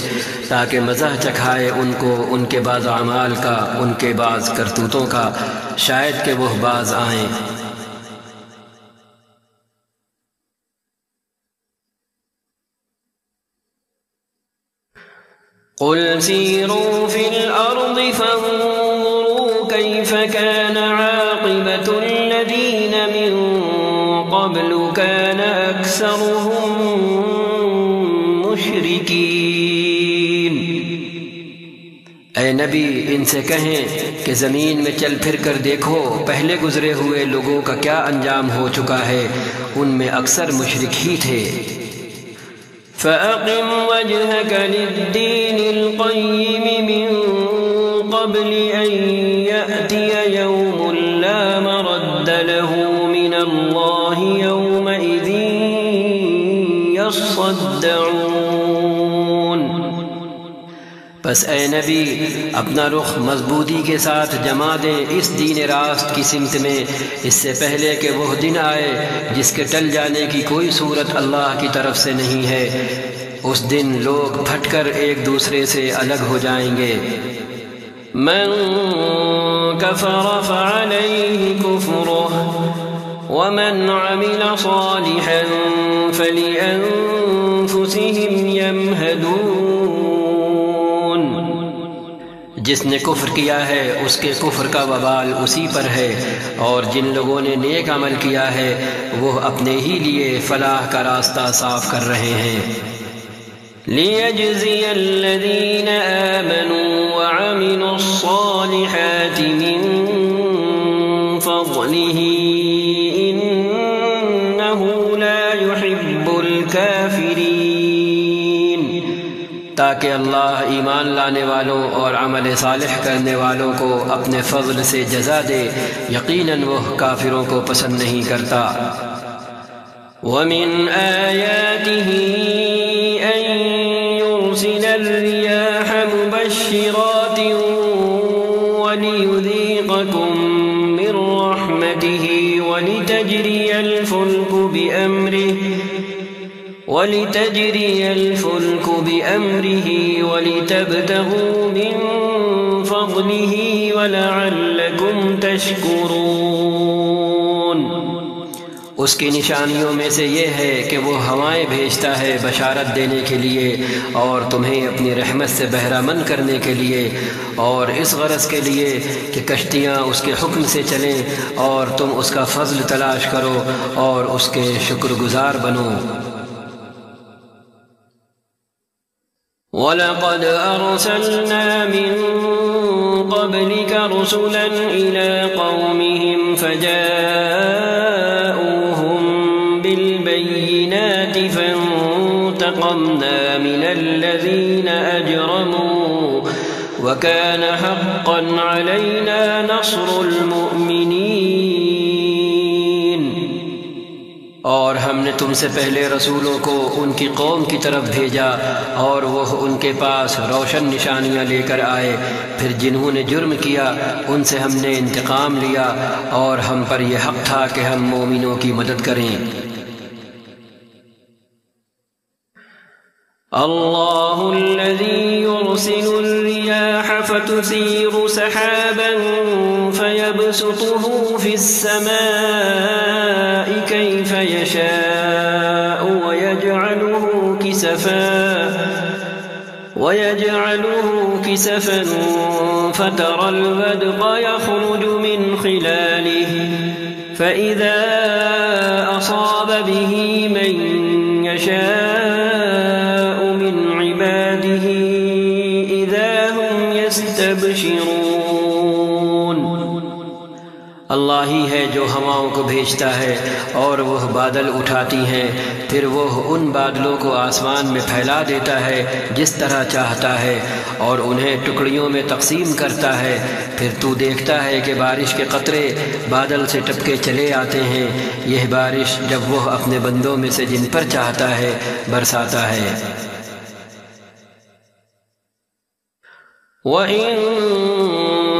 تاکہ مزہ چکھائے ان کو ان کے بعض اعمال کا، ان کے بعض کرتوتوں کا، شاید کہ وہ باز آئیں۔
قل سیروا فی الارض فانظروا کیف کان عاقبۃ الذین من قبل کان اکثرهم مشرکین۔
نبی ان سے کہیں کہ زمین میں چل پھر کر دیکھو پہلے گزرے ہوئے لوگوں کا کیا انجام ہو چکا ہے، ان میں اکثر مشرک ہی تھے۔
فَأَقِمْ وَجْهَكَ لِلدِّينِ الْقَيِّمِ مِنْ قَبْلِ أَنْ يَأْتِيَ يَوْمٌ لَا مَرَدَّ لَهُ مِنَ اللَّهِ يَوْمَئِذٍ يَصَّدَّعُونَ۔
بس اے نبی اپنا رخ مضبوطی کے ساتھ جما دیں اس دین راست کی سمت میں، اس سے پہلے کہ وہ دن آئے جس کے ٹل جانے کی کوئی صورت اللہ کی طرف سے نہیں ہے۔ اس دن لوگ پھٹ کر ایک دوسرے سے الگ ہو جائیں گے۔
من كفر فعليه كفره ومن عمل صالحا فلأنفسهم يمهدون۔
جس نے کفر کیا ہے اس کے کفر کا وبال اسی پر ہے، اور جن لوگوں نے نیک عمل کیا ہے وہ اپنے ہی لیے فلاح کا راستہ صاف کر رہے ہیں۔
لِيَجْزِيَ الَّذِينَ آمَنُوا وَعَمِلُوا الصَّالِحَاتِ مِن فَضْلِهِ إِنَّهُ لَا يُحِبُّ الْكَافِرِينَ،
تاکہ اللہ ایمان لانے والوں اور عمل صالح کرنے والوں کو اپنے فضل سے جزا دے، یقیناً وہ کافروں کو پسند نہیں کرتا۔
وَمِنْ آيَاتِهِ أَن يُرْسِلَ الرِّيَاحَ مُبَشِّرَاتٍ وَلِيُذِيقَكُم مِّن رَّحْمَتِهِ وَلِتَجْرِيَ الْفُلْكُ بِأَمْرِهِ وَلِتَبْتَغُوا مِن فَضْلِهِ وَلَعَلَّكُمْ تَشْكُرُونَ۔
اس کی نشانیوں میں سے یہ ہے کہ وہ ہوائیں بھیجتا ہے بشارت دینے کے لیے اور تمہیں اپنی رحمت سے بہرہ مند کرنے کے لیے، اور اس غرض کے لیے کہ کشتیاں اس کے حکم سے چلیں اور تم اس کا فضل تلاش کرو اور اس کے شکر گزار بنو۔
وَلَقَدْ أَرْسَلْنَا مِن قَبْلِكَ رُسُلًا إِلَى قَوْمِهِمْ فَجَاءُوهُم بِالْبَيِّنَاتِ فَانتَقَمْنَا مِنَ الَّذِينَ أَجْرَمُوا وَكَانَ حَقًّا عَلَيْنَا نَصْرُ الْمُؤْمِنِينَ۔
اور ہم نے تم سے پہلے رسولوں کو ان کی قوم کی طرف بھیجا اور وہ ان کے پاس روشن نشانیاں لے کر آئے، پھر جنہوں نے جرم کیا ان سے ہم نے انتقام لیا، اور ہم پر یہ حق تھا کہ ہم مومنوں کی مدد کریں۔
اللہ الذی یرسل الریاح فتثیر سحابا فیبسطه فی السماء کیف یشاء ويجعله كسفا فترى الودق يخرج من خلاله فإذا أصاب به من يشاء من عباده إذا هم يستبشرون۔
اللہ ہی ہے جو ہواؤں کو بھیجتا ہے اور وہ بادل اٹھاتی ہیں، پھر وہ ان بادلوں کو آسمان میں پھیلا دیتا ہے جس طرح چاہتا ہے اور انہیں ٹکڑیوں میں تقسیم کرتا ہے، پھر تو دیکھتا ہے کہ بارش کے قطرے بادل سے ٹپکے چلے آتے ہیں، یہ بارش جب وہ اپنے بندوں میں سے جن پر چاہتا ہے برساتا ہے۔
وَإِن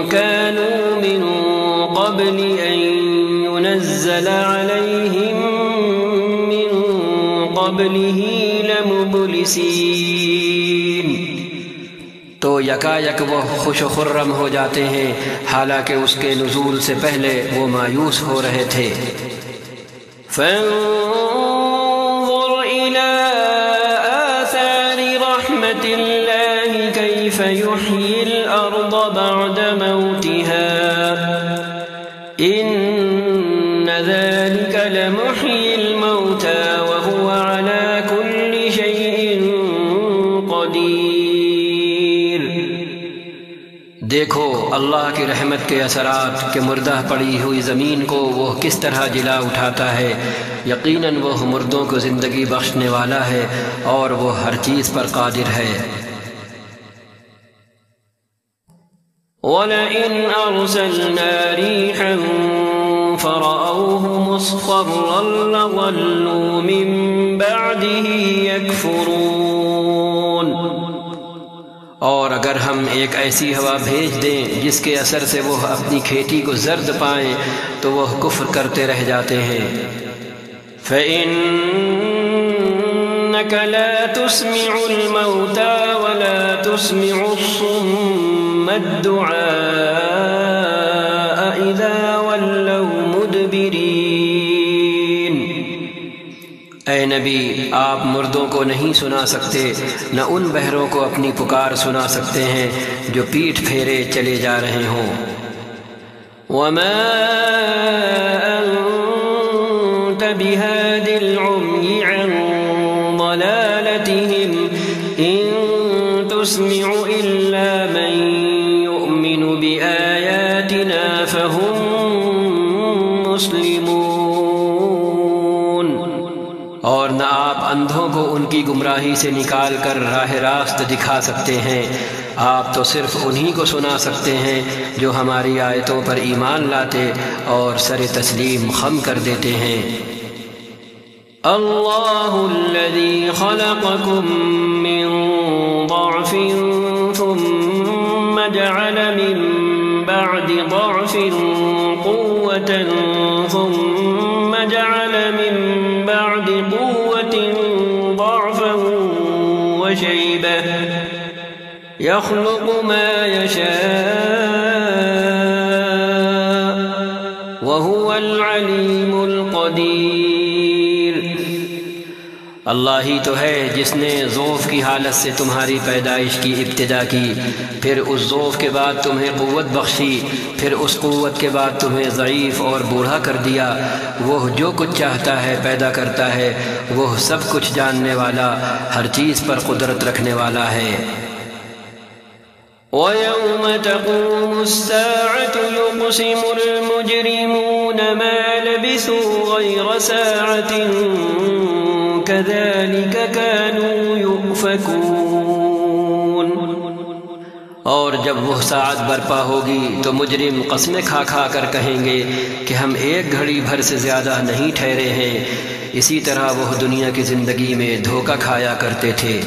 كَانُوا مِن قبل أن ينزل عليهم من قبله لمبلسين،
تو یکا یک وہ خوش و خرم ہو جاتے ہیں حالانکہ اس کے نزول سے پہلے وہ مایوس ہو رہے تھے۔
فانظر إلى آثار رحمة الله كيف يحيي الأرض بعد موتها إن ذلك لمحيي الموتى وهو على كل شيء قدير۔
اللہ کی رحمت کے اثرات کہ مردہ پڑی ہوئی زمین کو وہ کس طرح جلا اٹھاتا ہے، یقیناً وہ مردوں کو زندگی بخشنے والا ہے اور وہ ہر چیز پر قادر ہے۔
وَلَئِنْ أَرْسَلْنَا رِيحًا فَرَأَوْهُ مُصْفَرًّا لَظَلُّوا مِن بَعْدِهِ يَكْفُرُونَ۔
اور اگر ہم ایک ایسی ہوا بھیج دیں جس کے اثر سے وہ اپنی کھیتی کو زرد پائیں تو وہ کفر کرتے رہ جاتے ہیں۔
فَإِنَّكَ لَا تُسْمِعُ الْمَوْتَى وَلَا تُسْمِعُ الصُّمَّ الدُّعَاءَ إِذَا وَلَّوْا مُدْبِرِينَ۔
اے نبی، آپ مردوں کو نہیں سنا سکتے، نہ ان بہروں کو اپنی پکار سنا سکتے ہیں جو پیٹھ پھیرے چلے جا رہے ہوں۔
وَمَا أَنْتَ بِهَادِ الْعُمْيِ عَنْ ضَلَالَتِهِمْ إِن تُسْمِعُ إِلَّا مَن يُؤْمِنُ بِآيَاتِنَا فَهُمْ مُسْلِمُونَ۔
اور نہ آپ اندھوں کو ان کی گمراہی سے نکال کر راہ راست دکھا سکتے ہیں، آپ تو صرف انہی کو سنا سکتے ہیں جو ہماری آیتوں پر ایمان لاتے اور سر تسلیم خم کر دیتے ہیں۔
اللہ الذی خلقکم من ضعف ثم جعل من بعد ضعف قوة ثم جعل من بعد قوة ضعفا وشيبة يخلق ما يشاء وهو العليم القدير۔
اللہ ہی تو ہے جس نے ضعف کی حالت سے تمہاری پیدائش کی ابتدا کی، پھر اس ضعف کے بعد تمہیں قوت بخشی، پھر اس قوت کے بعد تمہیں ضعیف اور بوڑھا کر دیا۔ وہ جو کچھ چاہتا ہے پیدا کرتا ہے، وہ سب کچھ جاننے والا، ہر چیز پر قدرت رکھنے والا ہے۔
وَيَوْمَ تَقُومُ السَّاعَةُ يُقْسِمُ الْمُجْرِمُونَ مَا لَبِثُوا غَيْرَ سَاعَةٍ كَذَلِكَ كَانُوا يُؤْفَكُونَ۔
اور جب وہ ساعت برپا ہوگی تو مجرم قسمیں کھا کھا کر کہیں گے کہ ہم ایک گھڑی بھر سے زیادہ نہیں ٹھہرے ہیں، اسی طرح وہ دنیا کی زندگی میں دھوکہ کھایا کرتے تھے۔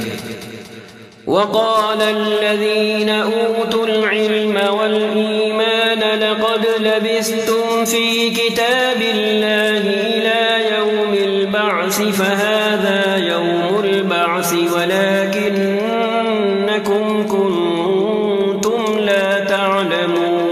وَقَالَ الَّذِينَ أُوتُوا الْعِلْمَ وَالْإِيمَانَ لَقَدْ لَبِثْتُمْ فِي كِتَابِ اللَّهِ إِلَى يَوْمِ الْبَعْثِ فَهَذَا يَوْمُ الْبَعْثِ وَلَكِنَّكُمْ كُنْتُمْ لَا تَعْلَمُونَ۔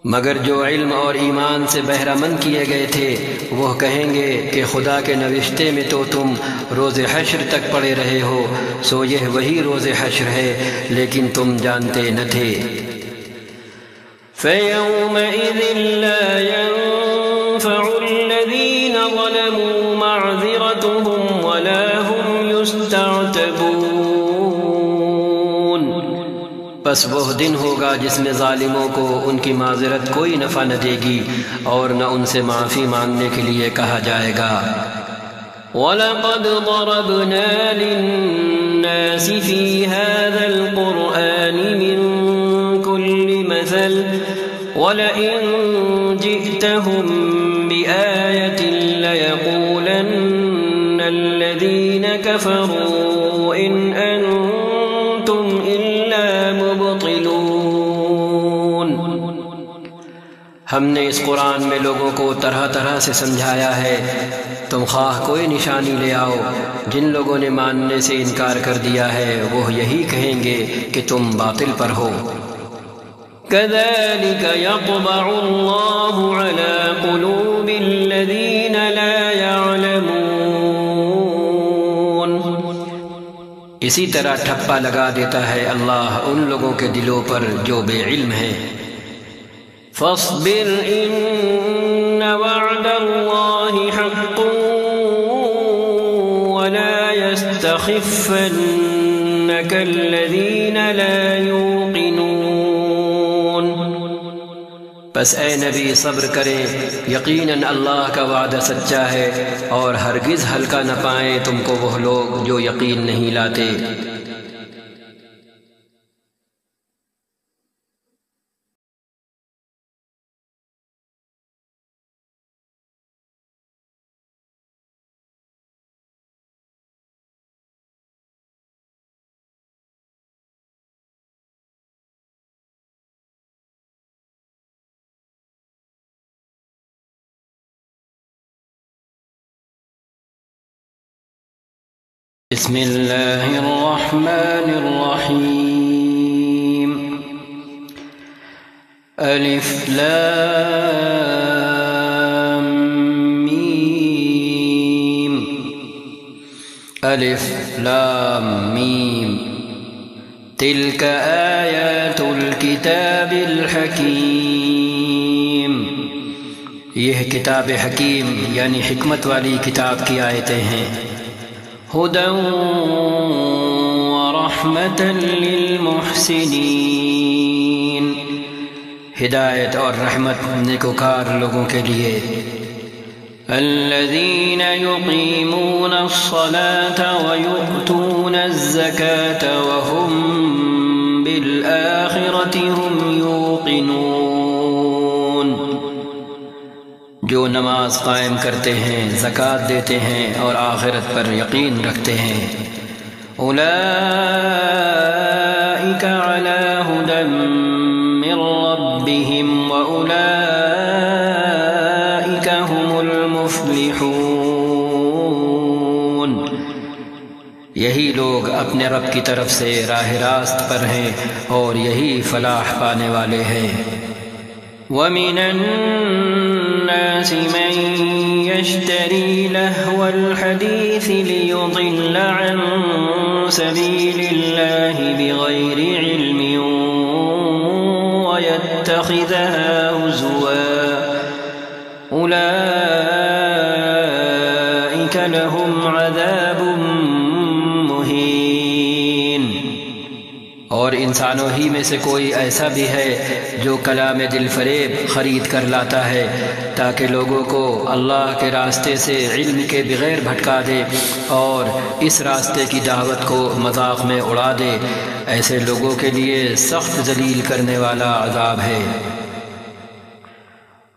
مگر جو علم اور ایمان سے بہرہ مند کیے گئے تھے وہ کہیں گے کہ خدا کے نوشتے میں تو تم روز حشر تک پڑے رہے ہو، سو یہ وہی روز حشر ہے لیکن تم جانتے نہ تھے۔
فَيَوْمَئِذٍ لَا يَنفَعُ الَّذِينَ ظَلَمُوا مَعْذِرَتُهُمْ وَلَا هُمْ يُسْتَعْتَبُونَ۔
بس وہ دن ہوگا جس میں ظالموں کو ان کی معذرت کوئی نفع نہ دے گی اور نہ ان سے معافی مانگنے کے لیے کہا جائے گا۔
وَلَقَدْ ضَرَبْنَا لِلنَّاسِ فِي هَذَا الْقُرْآنِ مِنْ كُلِّ مَثَلٍ وَلَئِنْ جِئْتَهُمْ بِآيَةٍ لَيَقُولَنَّ الَّذِينَ كَفَرُوا إِنْ أَنْتُمْ إِلَّا مُبْطِلُونَ۔
ہم نے اس قرآن میں لوگوں کو طرح طرح سے سمجھایا ہے، تم خواہ کوئی نشانی لے آؤ، جن لوگوں نے ماننے سے انکار کر دیا ہے وہ یہی کہیں گے کہ تم باطل پر ہو۔
كَذَلِكَ يَطْبَعُ اللَّهُ عَلَى قُلُوبِ الَّذِينَ لَا يَعْلَمُونَ۔
اسی طرح ٹھپا لگا دیتا ہے اللہ ان لوگوں کے دلوں پر جو بے علم ہیں۔
فاصبر إن وعد الله حق ولا يستخفنك الذين لا يؤمنون
بس اے نبی صبر کریں، یقیناً اللہ کا وعدہ سچا ہے، اور ہرگز ہلکا نہ پائیں تم کو وہ لوگ جو یقین نہیں لاتے۔ بسم اللہ الرحمن الرحیم۔ الف لام میم، الف لام میم، تلک آیات الکتاب الحکیم، یہ کتاب حکیم یعنی حکمت والی کتاب کی آیتیں ہیں۔ ہدی ورحمۃ للمحسنین، ہدایت اور رحمت نیکوکار لوگوں کے لیے۔ الذین یقیمون الصلاة ویؤتون الزکاة وهم بالآخرة هم یوقنون، جو نماز قائم کرتے ہیں، زکوٰۃ دیتے ہیں اور آخرت پر یقین رکھتے ہیں۔ اولئک علی ھدی من ربہم واولئک ھم المفلحون، یہی لوگ اپنے رب کی طرف سے راہ راست پر ہیں اور یہی فلاح پانے والے ہیں۔ وَمِنَ النَّاسِ مَن يَشْتَرِي لَهْوَ الْحَدِيثِ لِيُضِلَّ عَن سَبِيلِ اللَّهِ بِغَيْرِ عِلْمٍ وَيَتَّخِذَهَا هُزُوًا، أُولَئِكَ لَهُمْ عَذَابٌ مُهِينٌ۔ اور انسانوں ہی میں سے کوئی ایسا بھی ہے جو کلام دل فریب خرید کر لاتا ہے تاکہ لوگوں کو اللہ کے راستے سے علم کے بغیر بھٹکا دے اور اس راستے کی دعوت کو مذاق میں اڑا دے، ایسے لوگوں کے لیے سخت ذلیل کرنے والا عذاب ہے۔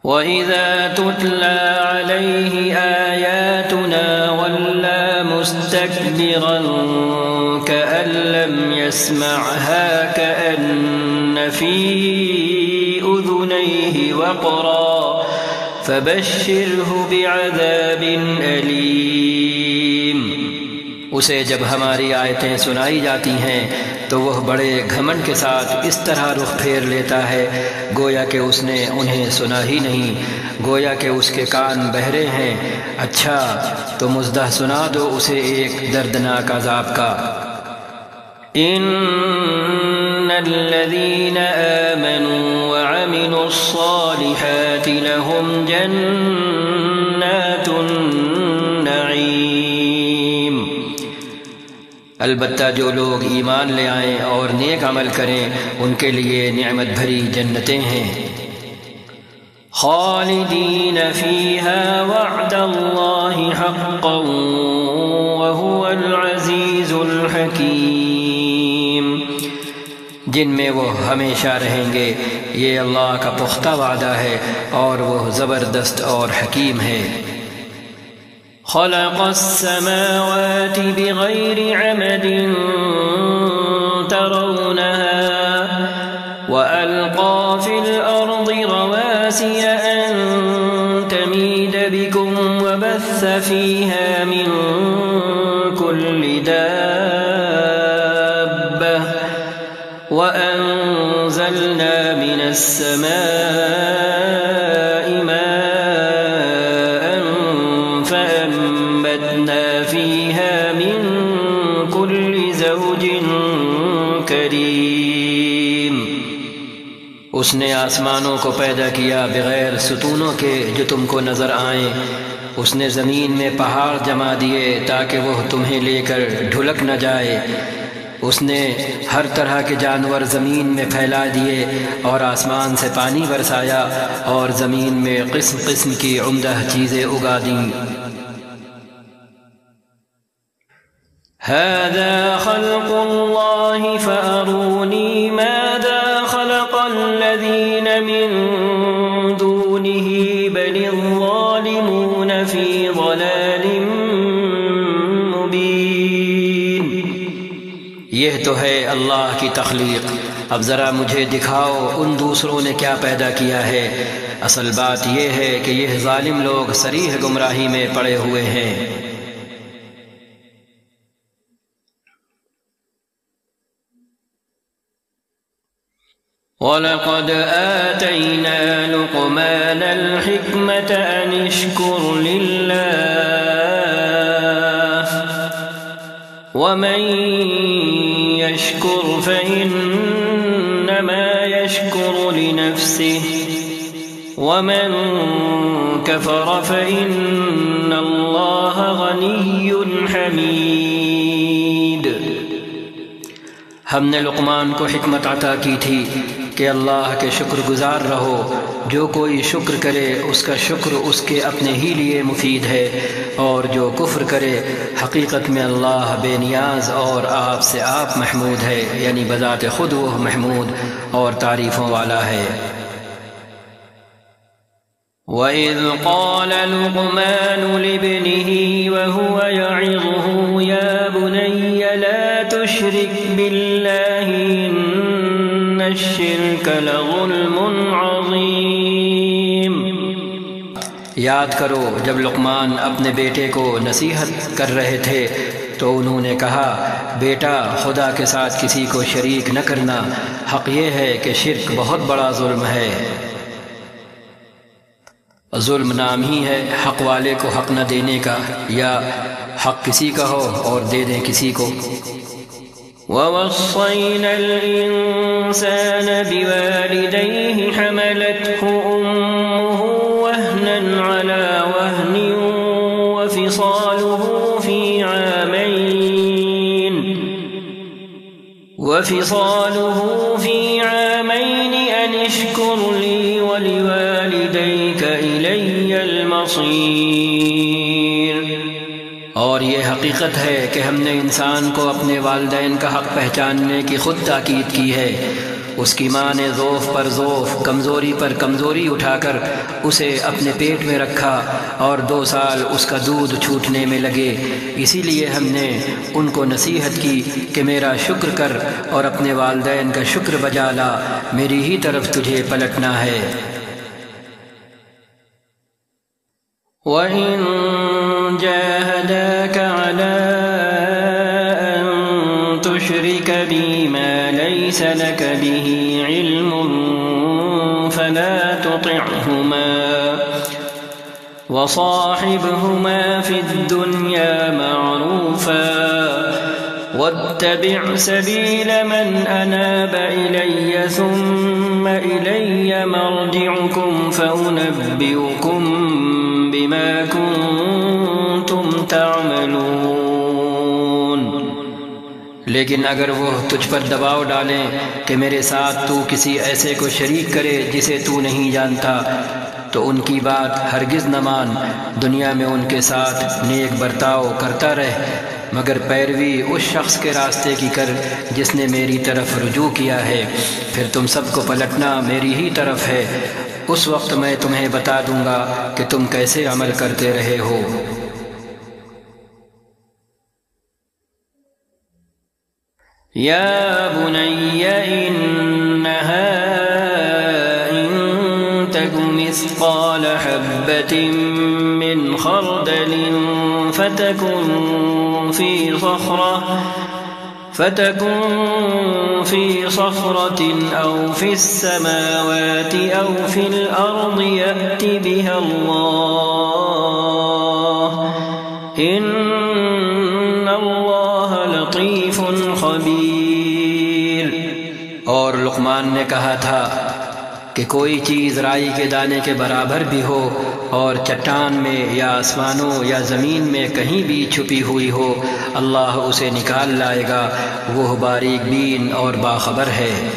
وَإِذَا تُتْلَى عَلَيْهِ آيَاتُنَا وَلَّى مُسْتَكْبِرًا كَأَن لَّمْ يَسْمَعْهَا كَأَنَّ فِي أُذُنَيْهِ وَقْرًا فَبَشِّرْهُ بِعَذَابٍ أَلِيمٍ۔ اسے جب ہماری آیتیں سنائی جاتی ہیں تو وہ بڑے گھمنڈ کے ساتھ اس طرح رخ پھیر لیتا ہے گویا کہ اس نے انہیں سنا ہی نہیں، گویا کہ اس کے کان بہرے ہیں۔ اچھا تو مزدہ سنا دو اسے ایک دردناک عذاب کا۔ ان الذين آمنوا وعملوا الصالحات لهم جنات النعيم، البتہ جو لوگ ایمان لے آئیں اور نیک عمل کریں ان کے لیے نعمت بھری جنتیں ہیں۔ خالدین فیہا وعد اللہ حقا وہو العزیز الحکیم، جن میں وہ ہمیشہ رہیں گے، یہ اللہ کا پختہ وعدہ ہے اور وہ زبردست اور حکیم ہے۔
خلق السماوات بغير عمد ترونها وألقى في الأرض رواسي أن تميد بكم وبث فيها من كل دابة وأنزلنا من السماء ماء فأنبتنا فيها من كل زوج کریم،
اس نے آسمانوں کو پیدا کیا بغیر ستونوں کے جو تم کو نظر آئیں، اس نے زمین میں پہاڑ جما دیے تاکہ وہ تمہیں لے کر ڈھلک نہ جائے، اس نے ہر طرح کے جانور زمین میں پھیلا دیے اور آسمان سے پانی برسایا اور زمین میں قسم قسم کی عمدہ چیزیں اگا دیں۔
هذا خلق الله فأروني ماذا خلق الذين من دونه بل الظالمون في ضلال مبين۔
یہ تو ہے اللہ کی تخلیق، اب ذرا مجھے دکھاؤ ان دوسروں نے کیا پیدا کیا ہے۔ اصل بات یہ ہے کہ یہ ظالم لوگ صریح گمراہی میں پڑے ہوئے ہیں۔
وَلَقَدْ آتَيْنَا لُقْمَانَ الْحِكْمَةَ أَنِ اشْكُرْ لِلَّهِ وَمَنْ يَشْكُرْ فَإِنَّمَا يَشْكُرُ لِنَفْسِهِ وَمَنْ كَفَرَ فَإِنَّ اللَّهَ غَنِيٌّ حَمِيدٌ۔
ہم نے لقمان کو حکمت عطا کی تھی کہ اللہ کے شکر گزار رہو، جو کوئی شکر کرے اس کا شکر اس کے اپنے ہی لیے مفید ہے، اور جو کفر کرے حقیقت میں اللہ بے نیاز اور آپ سے آپ محمود ہے، یعنی بذات خود وہ محمود اور تعریفوں والا ہے۔
وَإِذْ قَالَ لُقْمَانُ لِابْنِهِ وَهُوَ يَعِظُهُ يَا بُنَيَّ لَا تُشْرِكْ بِاللَّهِ إِنَّ الشِّرْكَ لَظُلْمٌ عَظِيمٌ۔
یاد کرو جب لقمان اپنے بیٹے کو نصیحت کر رہے تھے تو انہوں نے کہا، بیٹا خدا کے ساتھ کسی کو شریک نہ کرنا، حق یہ ہے کہ شرک بہت بڑا ظلم ہے۔ ظلم نام ہی ہے حق والے کو حق نہ دینے کا، یا حق کسی کا ہو اور دے دیں کسی کو۔
وَوَصَّيْنَا الْإِنسَانَ بِوَالِدَيْهِ حَمَلَتْهُ أُمُّهُ وَهْنًا عَلَى وَهْنٍ وَفِصَالُهُ فِي عَامَيْنِ أَنِ اشْكُرْ لِي وَلِوَالِدَيْكَ إِلَيَّ الْمَصِيرُ۔
اور یہ حقیقت ہے کہ ہم نے انسان کو اپنے والدین کا حق پہچاننے کی خود تاکید کی ہے۔ اس کی ماں نے ضعف پر ضعف، کمزوری پر کمزوری اٹھا کر اسے اپنے پیٹ میں رکھا اور 2 سال اس کا دودھ چھوٹنے میں لگے، اسی لیے ہم نے ان کو نصیحت کی کہ میرا شکر کر اور اپنے والدین کا شکر بجا لا، میری ہی طرف تجھے پلٹنا ہے۔
وَإِن جَاهَدَاكَ عَلَىٰ أَن تُشْرِكَ بِي مَا لَيْسَ لَكَ بِهِ عِلْمٌ فَلَا تُطِعْهُمَا وَصَاحِبْهُمَا فِي الدُّنْيَا مَعْرُوفًا وَاتَّبِعْ سَبِيلَ مَنْ أَنَابَ إِلَيَّ ثُمَّ إِلَيَّ مَرْجِعُكُمْ فَأُنَبِّئُكُم بِمَا كُنتُمْ تَعْمَلُونَ۔
لیکن اگر وہ تجھ پر دباؤ ڈالیں کہ میرے ساتھ تو کسی ایسے کو شریک کرے جسے تو نہیں جانتا، تو ان کی بات ہرگز نہ مان، دنیا میں ان کے ساتھ نیک برتاؤ کرتا رہ، مگر پیروی اس شخص کے راستے کی کر جس نے میری طرف رجوع کیا ہے، پھر تم سب کو پلٹنا میری ہی طرف ہے، اس وقت میں تمہیں بتا دوں گا کہ تم کیسے عمل کرتے رہے ہو۔
یا بنی انہا ان تک مثقال حبة من خردل فتكن في صخرة أو في السماوات أو في الأرض يأت بها الله إن الله لطيف خبير۔
اور لقمان نے کہا تھا، کہ کوئی چیز رائی کے دانے کے برابر بھی ہو اور چٹان میں یا آسمانوں یا زمین میں کہیں بھی چھپی ہوئی ہو، اللہ اسے نکال لائے گا، وہ باریک بین اور باخبر ہے۔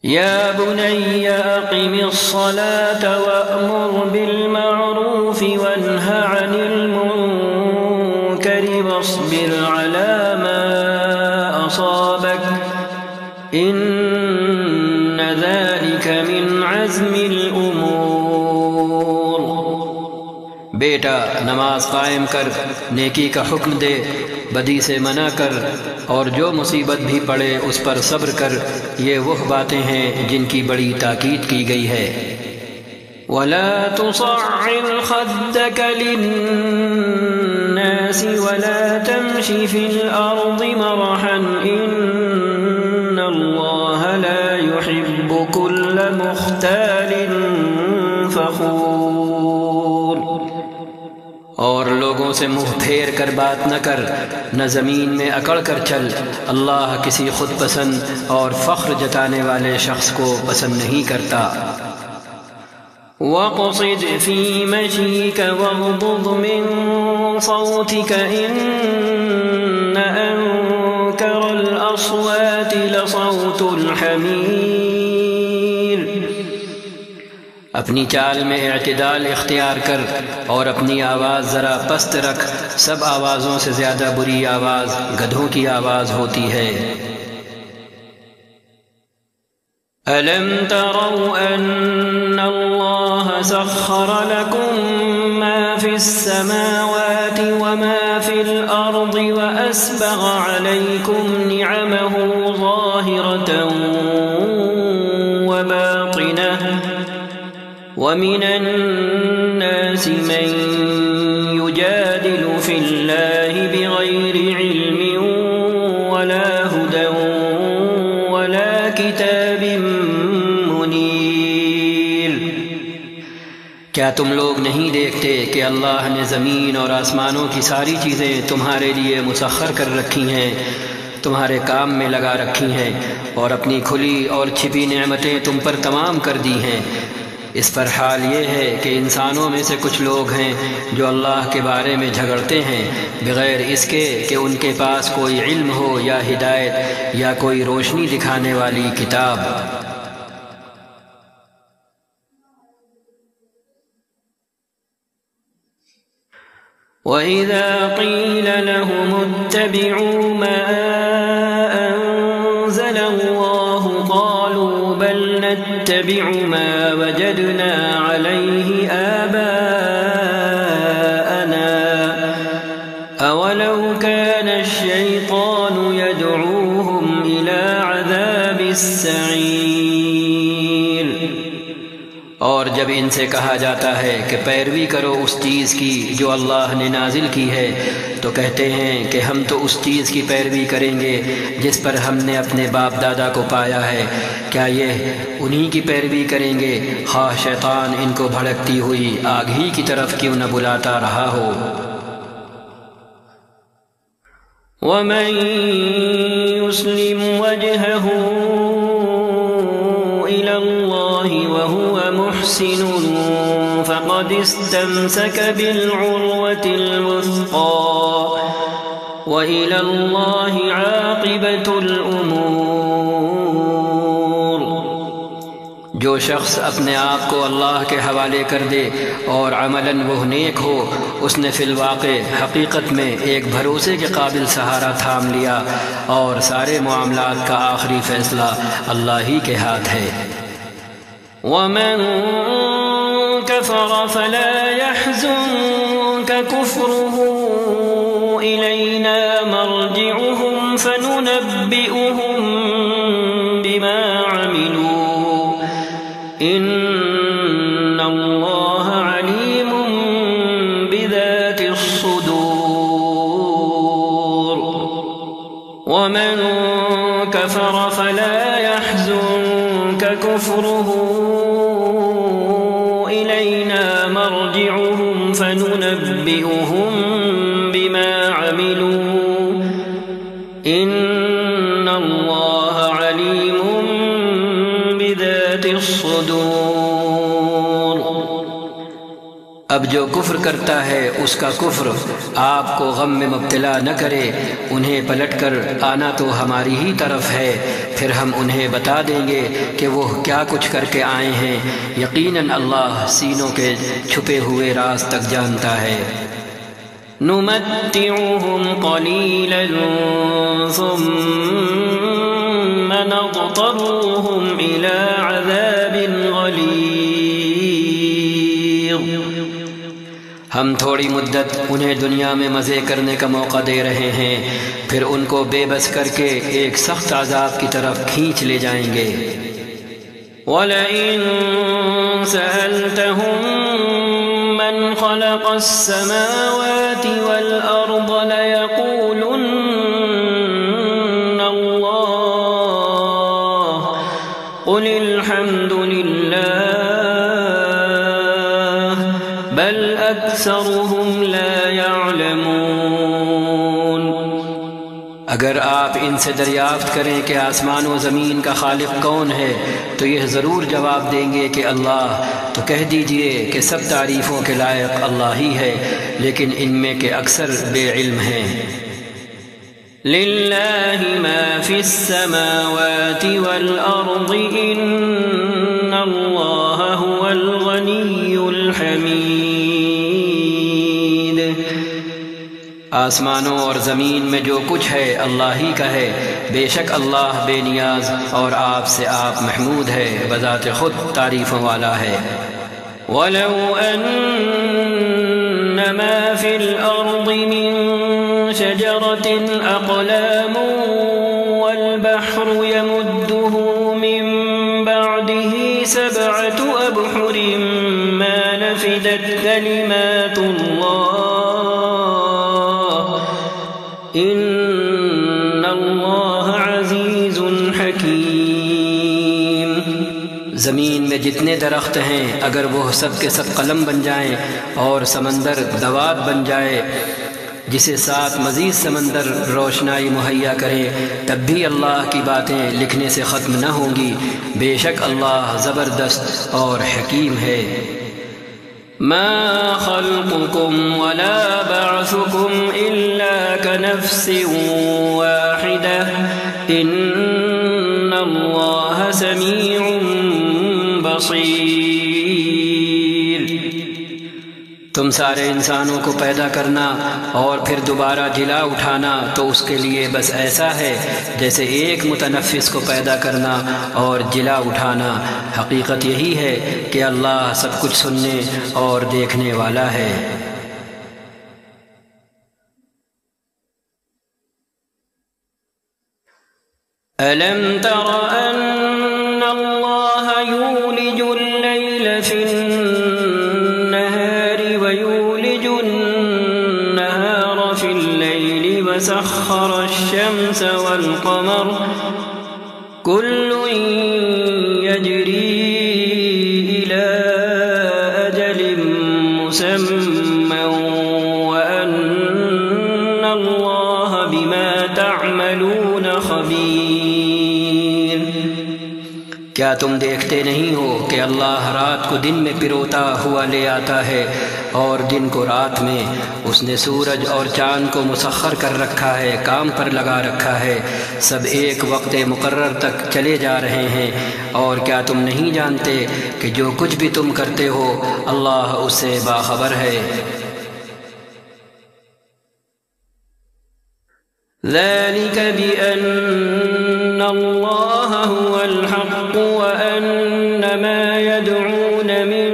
یا بنی اقم الصلاة وأمر بالمعروف وانہ عن المنکر واصبر على ما أصابك ان ذلك من عزم الامور۔
بیٹا نماز قائم کر، نیکی کا حکم دے، بدی سے منع کر، اور جو مصیبت بھی پڑے اس پر صبر کر، یہ وہ باتیں ہیں جن کی بڑی تاکید کی گئی ہے۔
ولا تصعر خدك للناس ولا تمش في الأرض مرحا إن الله لا يحب كل مختال فخور۔
اور لوگوں سے منہ پھیر کر بات نہ کر، نہ زمین میں اکڑ کر چل، اللہ کسی خود پسند اور فخر جتانے والے شخص کو پسند نہیں کرتا۔
واقصد في مشيك واغضض من صوتك إن أنكر الأصوات لصوت الحمير۔
اپنی چال میں اعتدال اختیار کر اور اپنی آواز ذرا پست رکھ، سب آوازوں سے زیادہ بری آواز گدھوں کی آواز ہوتی ہے۔
ألم تروا أن الله سخر لكم ما في السماوات وما في الأرض وأسبغ عليكم نعمه ظاهرة وباطنة ومن الناس من يجادل في الله بغير علم ولا هدى ولا كتاب منیر۔
کیا تم لوگ نہیں دیکھتے کہ اللہ نے زمین اور آسمانوں کی ساری چیزیں تمہارے لیے مسخر کر رکھی ہیں، تمہارے کام میں لگا رکھی ہیں، اور اپنی کھلی اور چھپی نعمتیں تم پر تمام کر دی ہیں۔ اس پر حال یہ ہے کہ انسانوں میں سے کچھ لوگ ہیں جو اللہ کے بارے میں جھگڑتے ہیں بغیر اس کے کہ ان کے پاس کوئی علم ہو یا ہدایت یا کوئی روشنی دکھانے والی کتاب۔
وَإِذَا قِيلَ لَهُمُ اتَّبِعُوا مَا أَنزَلَ اللَّهُ قَالُوا بَلْ نَتَّبِعُ مَا وَجَدْنَا عَلَيْهِ آبَاءَنَا أَوَلَوْ كَانَ الشَّيْطَانُ يَدْعُوهُمْ إِلَى عَذَابِ السَّعِيرِ۔
اور جب ان سے کہا جاتا ہے کہ پیروی کرو اس چیز کی جو اللہ نے نازل کی ہے تو کہتے ہیں کہ ہم تو اس چیز کی پیروی کریں گے جس پر ہم نے اپنے باپ دادا کو پایا ہے، کیا یہ انہی کی پیروی کریں گے خواہ شیطان ان کو بھڑکتی ہوئی آگ ہی کی طرف کیوں نہ بلاتا رہا ہو۔
وَمَن يُسْلِمْ وَجْهَهُ إِلَى اللَّهِ وَهُوَ محسن فقد استمسك بالعروة الوثقى وإلى الله عاقبة الأمور۔
جو شخص اپنے آپ کو اللہ کے حوالے کر دے اور عملاً وہ نیک ہو، اس نے فی الواقع حقیقت میں ایک بھروسے کے قابل سہارا تھام لیا، اور سارے معاملات کا آخری فیصلہ اللہ ہی کے ہاتھ ہے۔
وَمَن كَفَرَ فَلَا يَحْزُنكَ كُفْرُهُ إِلَيْنَا مَرْجِعُهُمْ فَنُنَبِّئُهُم بِمَا عَمِلُوا إِنَّ اللَّهَ عَلِيمٌ بِذَاتِ الصُّدُورِ۔ وَمَن كَفَرَ فَلَا يَحْزُنكَ كُفْرُهُ إِلَيْنَا مَرْجِعُهُمْ فَنُنَبِّئُهُم بِمَا عَمِلُوا إِنَّ اللَّهَ عَلِيمٌ ذات الصدور۔
اب جو کفر کرتا ہے اس کا کفر آپ کو غم میں مبتلا نہ کرے، انہیں پلٹ کر آنا تو ہماری ہی طرف ہے، پھر ہم انہیں بتا دیں گے کہ وہ کیا کچھ کر کے آئے ہیں، یقیناً اللہ سینوں کے چھپے ہوئے راز تک جانتا ہے۔
نمتعهم قليلا ثم نضطرهم إلى عذاب غليظ۔
ہم تھوڑی مدت انہیں دنیا میں مزے کرنے کا موقع دے رہے ہیں، پھر ان کو بے بس کر کے ایک سخت عذاب کی طرف کھینچ لے جائیں گے۔
وَلَئِن سَأَلْتَهُم مَّنْ خَلَقَ السَّمَاوَاتِ وَالْأَرْضَ لَيَقُولُنَّ اللَّهُ قُلِ الْحَمْدُ لِلَّهِ بَلْ أَكْثَرُهُمْ لَا يَعْلَمُونَ۔
اگر آپ ان سے دریافت کریں کہ آسمان و زمین کا خالق کون ہے تو یہ ضرور جواب دیں گے کہ اللہ، تو کہہ دیجئے کہ سب تعریفوں کے لائق اللہ ہی ہے، لیکن ان میں کے اکثر بے علم ہیں۔
لِلَّهِ مَا فِي السَّمَاوَاتِ وَالْأَرْضِ إِنَّ اللَّهَ هُوَ الْغَنِيُّ الْحَمِيدُ۔
آسمانوں اور زمین میں جو کچھ ہے اللہ ہی کا ہے، بے شک اللہ بے نیاز اور آپ سے آپ محمود ہے، بذات خود تعریفوں والا ہے۔
وَلَوْ أَنَّ مَا فِي الْأَرْضِ مِن شَجَرَةٍ أَقْلَامٌ وَالْبَحْرُ يَمُدُّهُ مِن بَعْدِهِ سَبْعَةُ أَبْحُرٍ مَا نَفِدَتْ كَلِمَاتُ اللَّهِ إِنَّ اللَّهَ عَزِيزٌ حَكِيمٌ۔
زمین میں جتنے درخت ہیں اگر وہ سب کے سب قلم بن جائیں اور سمندر دواب بن جائے جسے ساتھ مزید سمندر روشنائی مہیا کرے، تب بھی اللہ کی باتیں لکھنے سے ختم نہ ہوں گی، بے شک اللہ زبردست اور حکیم ہے۔
ما خلقكم ولا بعثكم إلا كنفس واحدة إن الله سميع بصير۔
تم سارے انسانوں کو پیدا کرنا اور پھر دوبارہ جلا اٹھانا تو اس کے لیے بس ایسا ہے جیسے ایک متنفس کو پیدا کرنا اور جلا اٹھانا، حقیقت یہی ہے کہ اللہ سب کچھ سننے اور دیکھنے والا ہے۔
أَلَمْ تَرَ أَنَّ اللَّهَ يُولِجُ اللَّيْلَ فِي النَّهَارِ وَيُولِجُ النَّهَارَ فِي اللَّيْلِ وَسَخَّرَ الشَّمْسَ وَالْقَمَرَ كُلٌّ يَجْرِي إِلَى أَجَلٍ مُّسَمًّى وَأَنَّ اللَّهَ بِمَا تَعْمَلُونَ خَبِيرٌ۔
کیا تم دیکھتے نہیں ہو کہ اللہ رات کو دن میں پروتا ہوا لے آتا ہے اور دن کو رات میں؟ اس نے سورج اور چاند کو مسخر کر رکھا ہے، کام پر لگا رکھا ہے، سب ایک وقت مقرر تک چلے جا رہے ہیں، اور کیا تم نہیں جانتے کہ جو کچھ بھی تم کرتے ہو اللہ اس سے باخبر ہے۔
ذلك بأن الله هو الحق وأن ما يدعون من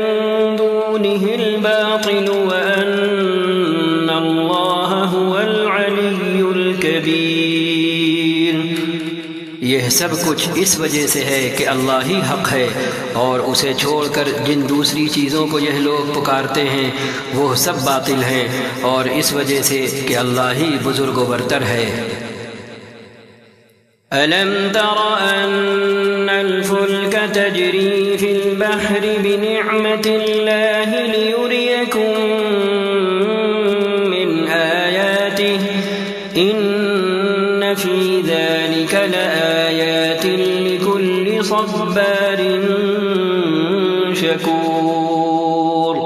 دونه الباطل وأن الله هو العلي الكبير۔
یہ سب کچھ اس وجہ سے ہے کہ اللہ ہی حق ہے، اور اسے چھوڑ کر جن دوسری چیزوں کو یہ لوگ پکارتے ہیں وہ سب باطل ہیں، اور اس وجہ سے کہ اللہ ہی بزرگ و برتر ہے۔
أَلَمْ تَرَ أَنَّ الْفُلْكَ تَجْرِي فِي الْبَحْرِ بِنِعْمَةِ اللَّهِ لِيُرِيَكُم مِّنْ آيَاتِهِ إِنَّ فِي ذَلِكَ لَآيَاتٍ لِكُلِّ صَبَّارٍ شكور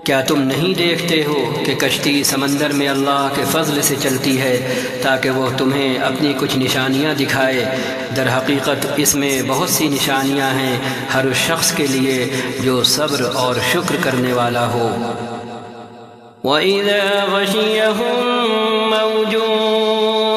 کیا تم نہیں دیکھتے ہو کہ کشتی سمندر میں اللہ کے فضل سے چلتی ہے تاکہ وہ تمہیں اپنی کچھ نشانیاں دکھائے؟ در حقیقت اس میں بہت سی نشانیاں ہیں ہر اس شخص کے لیے جو صبر اور شکر کرنے والا ہو۔
وَإِذَا غَشِيَهُم مَّوْجٌ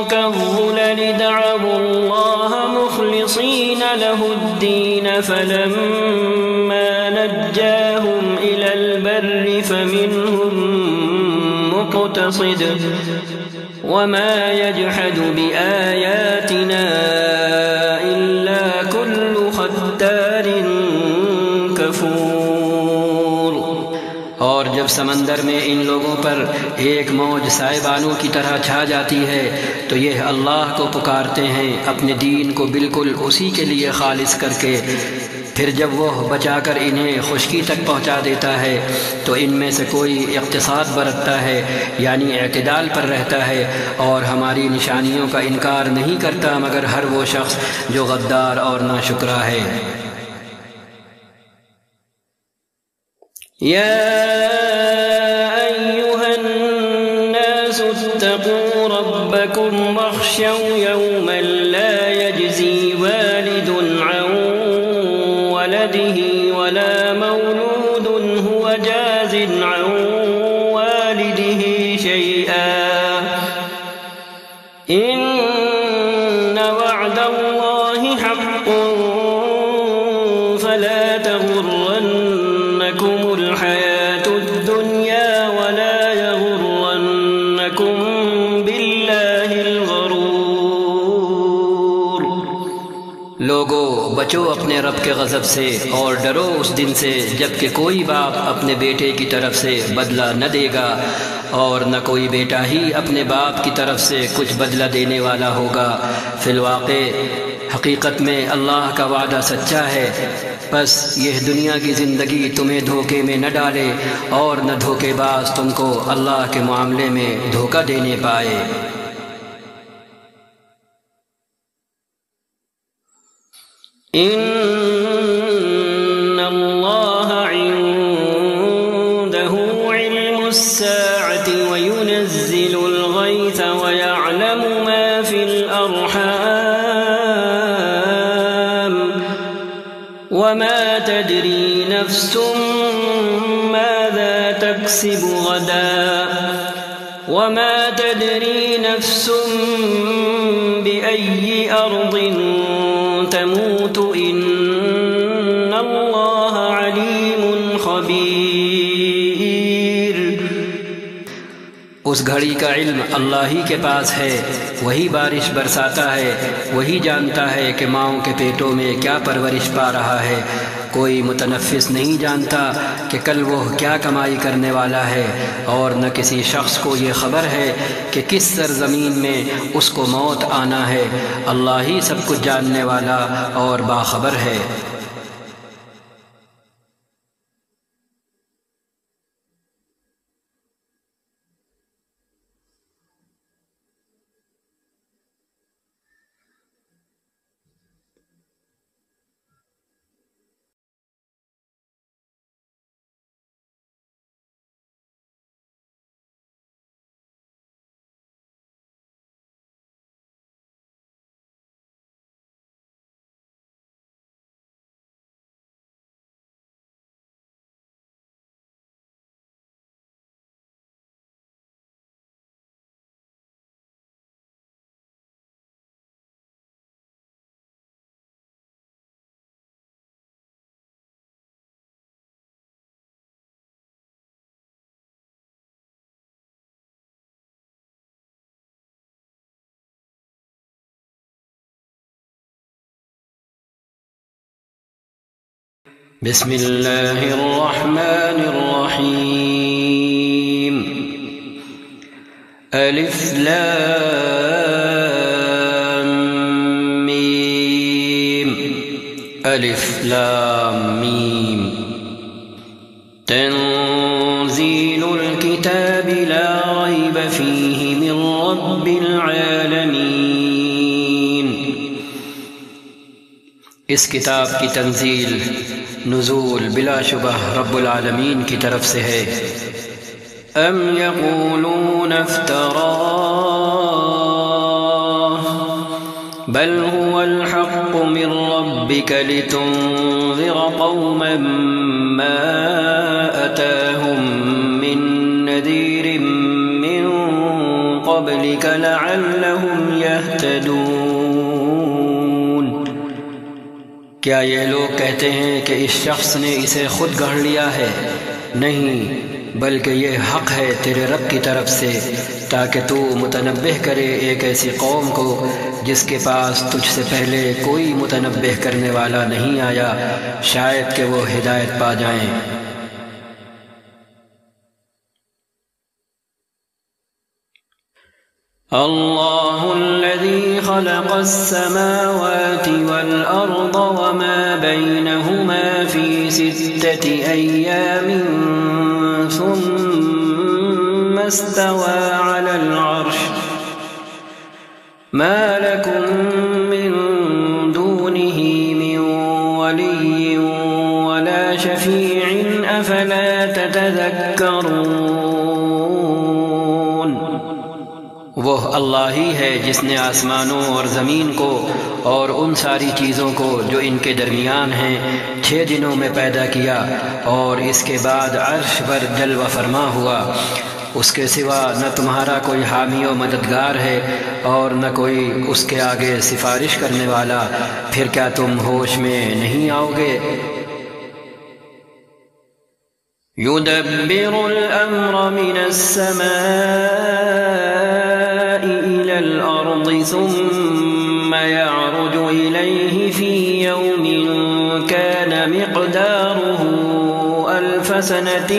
كَالظُّلَلِ دَعَوُا اللَّهَ مُخْلِصِينَ لَهُ الدِّينَ فَلَمَّا نَجَّاهُمْ إِلَى الْبَرِّ فَمِنْهُم مُّقْتَصِدٌ وَمَا يَجْحَدُ بِآيَاتِنَا إِلَّا كُلُّ خَتَّارٍ كَفُورٍ۔
اور جب سمندر میں ان لوگوں پر ایک موج سائبانوں کی طرح چھا جاتی ہے تو یہ اللہ کو پکارتے ہیں اپنے دین کو بالکل اسی کے لیے خالص کر کے، پھر جب وہ بچا کر انہیں خشکی تک پہنچا دیتا ہے تو ان میں سے کوئی اقتصاد برتتا ہے یعنی اعتدال پر رہتا ہے اور ہماری نشانیوں کا انکار نہیں کرتا مگر ہر وہ شخص جو غدار اور ناشکرا ہے۔
يا أيها الناس اتقوا ربكم واخشوا يوما لا يجزي والد عن ولده ولا مولود هو جاز عن والده شيئا إن وعد الله حق فلا تغرنكم الحياة الدنيا ولا يغرنكم بالله الغرور۔
لوگو بچو اپنے رب کے غضب سے اور ڈرو اس دن سے جب کہ کوئی باپ اپنے بیٹے کی طرف سے بدلہ نہ دے گا اور نہ کوئی بیٹا ہی اپنے باپ کی طرف سے کچھ بدلہ دینے والا ہوگا۔ فی الواقع حقیقت میں اللہ کا وعدہ سچا ہے، بس یہ دنیا کی زندگی تمہیں دھوکے میں نہ ڈالے اور نہ دھوکے باز تم کو اللہ کے معاملے میں دھوکہ دینے پائے۔
إن الله عنده علم الساعة وينزل الغيث ويعلم ما في الأرحام وما تدري نفس ماذا تكسب غدا وما تدري نفس بأي أرض تموت إن الله عليم خبير۔
اس گھڑی کا علم اللہ ہی کے پاس ہے، وہی بارش برساتا ہے، وہی جانتا ہے کہ ماؤں کے پیٹوں میں کیا پرورش پا رہا ہے۔ کوئی متنفس نہیں جانتا کہ کل وہ کیا کمائی کرنے والا ہے، اور نہ کسی شخص کو یہ خبر ہے کہ کس سرزمین میں اس کو موت آنا ہے۔ اللہ ہی سب کچھ جاننے والا اور باخبر ہے۔ بسم اللہ الرحمن الرحیم۔ الف لام میم الف لام میم تنزیل الكتاب لا ریب فیہ من رب العالمین۔ اس کتاب کی تنزیل نزول بلا شبہ رب العالمین کی طرف سے ہے۔
ام یقولون افتراہ بل هو الحق من ربك لتنذر قوما ما أتاهم من نذير من قبلك لعلهم يهتدون۔
کیا یہ لوگ کہتے ہیں کہ اس شخص نے اسے خود گڑھ لیا ہے؟ نہیں، بلکہ یہ حق ہے تیرے رب کی طرف سے تاکہ تو متنبہ کرے ایک ایسی قوم کو جس کے پاس تجھ سے پہلے کوئی متنبہ کرنے والا نہیں آیا، شاید کہ وہ ہدایت پا جائیں۔
اللہ الذی خلق السماوات والأرض وما بينهما في 6 أيام ثم استوى على العرش ما لكم من دونه من ولي ولا شفيع أفلا تتذكرون۔
وہ اللہ ہی ہے جس نے آسمانوں اور زمین کو اور ان ساری چیزوں کو جو ان کے درمیان ہیں 6 دنوں میں پیدا کیا، اور اس کے بعد عرش پر جلوہ فرما ہوا۔ اس کے سوا نہ تمہارا کوئی حامی و مددگار ہے اور نہ کوئی اس کے آگے سفارش کرنے والا، پھر کیا تم ہوش میں نہیں آؤ گے؟
يدبر الأمر من السماء إلى الأرض ثم يعرج إليه في يوم كان مقداره 1000 سنة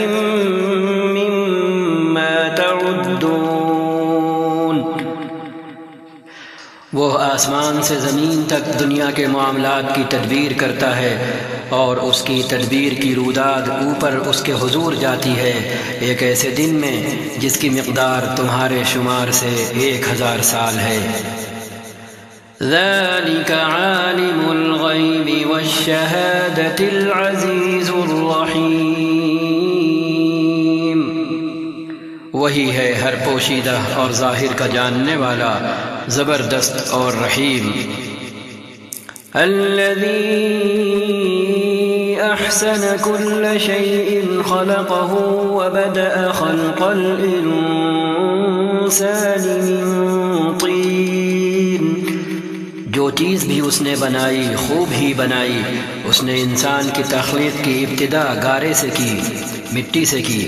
مما تعدون۔
وہ آسمان سے زمین تک دنیا کے معاملات کی تدبیر کرتا ہے، اور اس کی تدبیر کی روداد اوپر اس کے حضور جاتی ہے ایک ایسے دن میں جس کی مقدار تمہارے شمار سے 1000 سال ہے۔
ذلك عالم الغیب والشہادة العزیز الرحیم۔
وہی ہے ہر پوشیدہ اور ظاہر کا جاننے والا، زبردست اور رحیم۔
الذي أحسن كل شيء خلقه وبدأ خلق الإنسان من طين۔
جو چیز بھی اس نے بنائی خوب ہی بنائی، اس نے انسان کی تخلیق کی ابتدا گارے سے کی، مٹی سے کی۔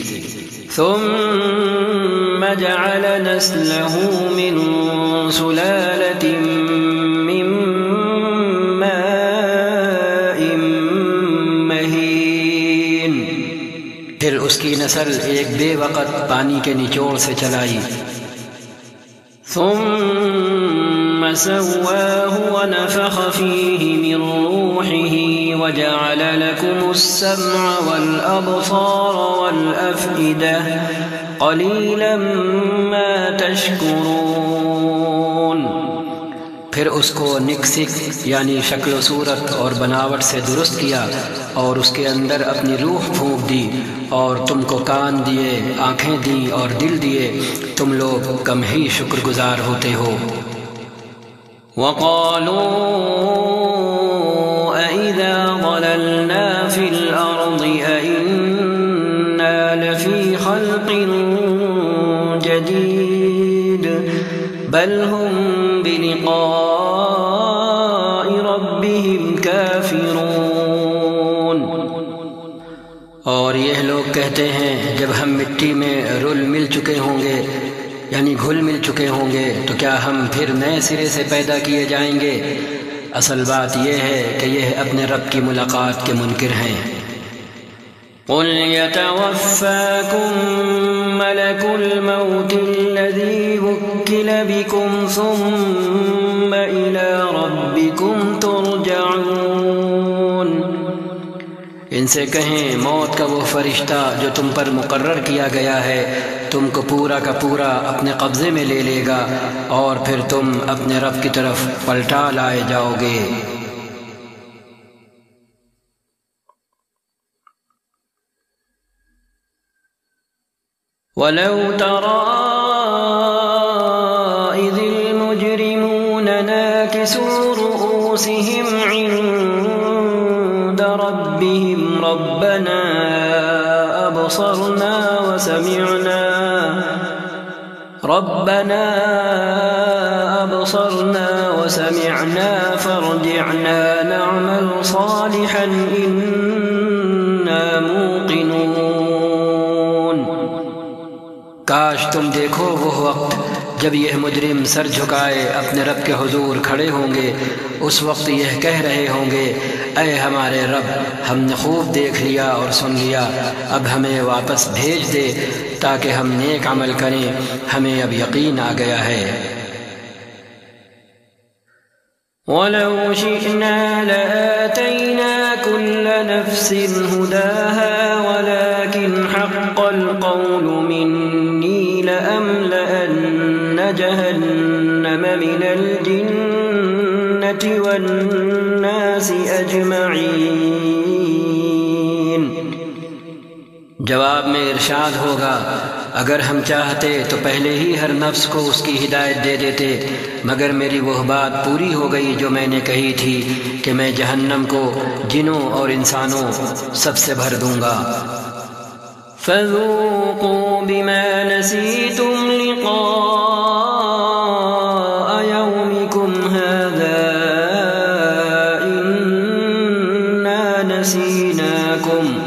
ثم جعل نسله من سلالة من
پھر اس کی نسل ایک بے وقت پانی کے نچوڑ سے چلائی۔
ثم سواه ونفخ فيه من روحه وجعل لكم السمع والأبصار والأفئدة قليلا ما تشكرون۔
پھر اس کو نکسک یعنی شکل و صورت اور بناوٹ سے درست کیا، اور اس کے اندر اپنی روح پھونک دی، اور تم کو کان دیے، آنکھیں دیں اور دل دیے، تم لوگ کم ہی شکر گزار ہوتے ہو۔
وَقَالُوا أَإِذَا ضَلَلْنَا فِي الْأَرْضِ أَإِنَّا لَفِي خَلْقٍ جَدِيدٍ بَلْ هُمْ بِلِقَاءِ رَبِّهِمْ كَافِرُونَ۔
اور یہ لوگ کہتے ہیں جب ہم مٹی میں رل مل چکے ہوں گے، یعنی گھل مل چکے ہوں گے، تو کیا ہم پھر نئے سرے سے پیدا کیے جائیں گے؟ اصل بات یہ ہے کہ یہ اپنے رب کی ملاقات کے منکر ہیں۔
قُلْ يَتَوَفَّاكُم مَلَكُ الْمَوْتِ الَّذِي وُكِّلَ بِكُمْ ثُمَّ إِلَى رَبِّكُمْ تُرْجَعُونَ۔
ان سے کہیں موت کا وہ فرشتہ جو تم پر مقرر کیا گیا ہے تم کو پورا کا پورا اپنے قبضے میں لے لے گا، اور پھر تم اپنے رب کی طرف پلٹا لائے جاؤ گے۔
ولو ترى إذ المجرمون ناكسوا رؤوسهم عند ربهم ربنا أبصرنا وسمعنا فارجعنا نعمل صالحا إنا موقنون۔
کاش تم دیکھو وہ وقت جب یہ مجرم سر جھکائے اپنے رب کے حضور کھڑے ہوں گے، اس وقت یہ کہہ رہے ہوں گے اے ہمارے رب، ہم نے خوب دیکھ لیا اور سن لیا، اب ہمیں واپس بھیج دے تاکہ ہم نیک عمل کریں، ہمیں اب یقین آ گیا ہے۔
وَلَوْ شِئْنَا لَآتَيْنَا كُلَّ نَفْسٍ هُدَاهَا وَلَكِنْ حَقَّ الْقَوْلُ مِنِّي لَأَمْلَأَنَّ جَهَنَّمَ مِنَ الْجِنَّةِ وَالنَّاسِ أَجْمَعِينَ۔
جواب میں ارشاد ہوگا، اگر ہم چاہتے تو پہلے ہی ہر نفس کو اس کی ہدایت دے دیتے، مگر میری وہ بات پوری ہو گئی جو میں نے کہی تھی کہ میں جہنم کو جنوں اور انسانوں سب سے بھر دوں گا۔
فَذُوقُوا بِمَا نَسِيتُمْ لِقَاءَ يَوْمِكُمْ هَذَا إِنَّا نَسِينَاكُمْ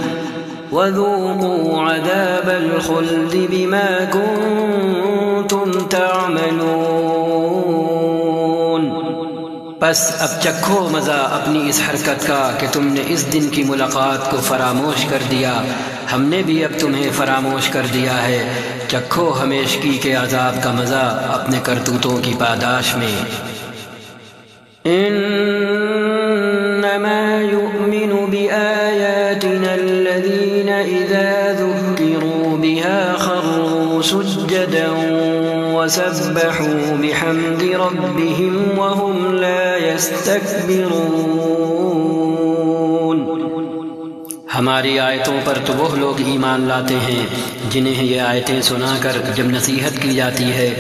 وَذُوقُوا عَذَابَ الْخُلْدِ بِمَا كُنتُمْ تَعْمَلُونَ۔
پس اب چکھو مزہ اپنی اس حرکت کا کہ تم نے اس دن کی ملاقات کو فراموش کر دیا، ہم نے بھی اب تمہیں فراموش کر دیا ہے، چکھو ہمیشگی کے عذاب کا مزہ اپنے کرتوتوں کی پاداش میں۔
انما يؤمن بآياتنا الذين اذا ذكروا بها خروا سجدا وسبحوا بحمد ربهم وهم لا يستكبرون۔
ہماری آیتوں پر تو وہ لوگ ایمان لاتے ہیں جنہیں یہ آیتیں سنا کر جب نصیحت کی جاتی ہے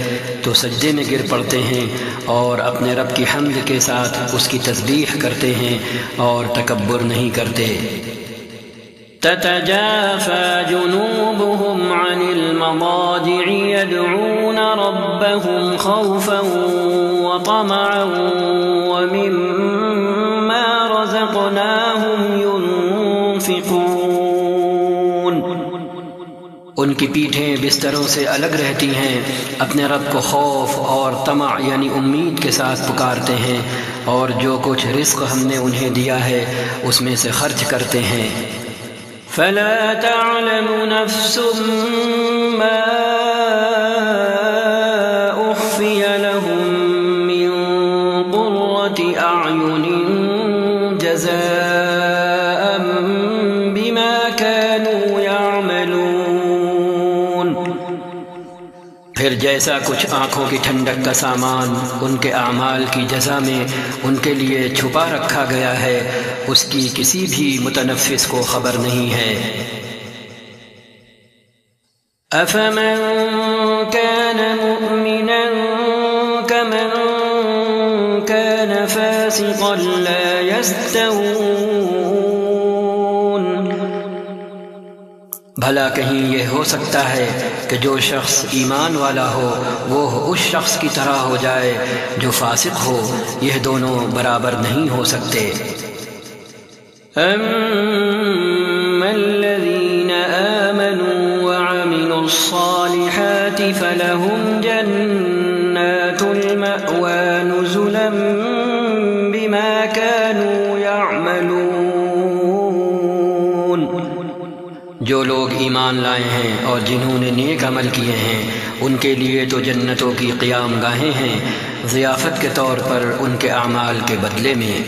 تو سجدے میں گر پڑتے ہیں اور اپنے رب کی حمد کے ساتھ اس کی تسبیح کرتے ہیں اور تکبر نہیں کرتے۔
تتجافى جنوبهم عن المضاجع يدعون ربهم خوفا وطمعا ومما رزقناهم ينفقون۔
ان کی پیٹھیں بستروں سے الگ رہتی ہیں، اپنے رب کو خوف اور طمع یعنی امید کے ساتھ پکارتے ہیں، اور جو کچھ رزق ہم نے انہیں دیا ہے اس میں سے خرچ کرتے ہیں۔
فلا تعلم نفس ما أخفي لهم من قرة أعين جزاء بما كانوا يعملون۔
پھر جیسا کچھ آنکھوں کی ٹھنڈک کا سامان ان کے اعمال کی جزا میں ان کے لیے چھپا رکھا گیا ہے، اس کی کسی بھی متنفس کو خبر نہیں ہے۔
أفمن كان مؤمنا كمن كان فاسقا لا يستوون۔
بھلا کہیں یہ ہو سکتا ہے کہ جو شخص ایمان والا ہو وہ اس شخص کی طرح ہو جائے جو فاسق ہو، یہ دونوں برابر نہیں ہو سکتے۔
أما الذين آمنوا وعملوا الصالحات فلهم جنات المأوى نزلا بما كانوا يعملون۔
جو لوگ ایمان لائے ہیں اور جنہوں نے نیک عمل کیے ہیں ان کے لیے تو جنتوں کی قیام گاہیں ہیں، ضیافت کے طور پر ان کے اعمال کے بدلے میں۔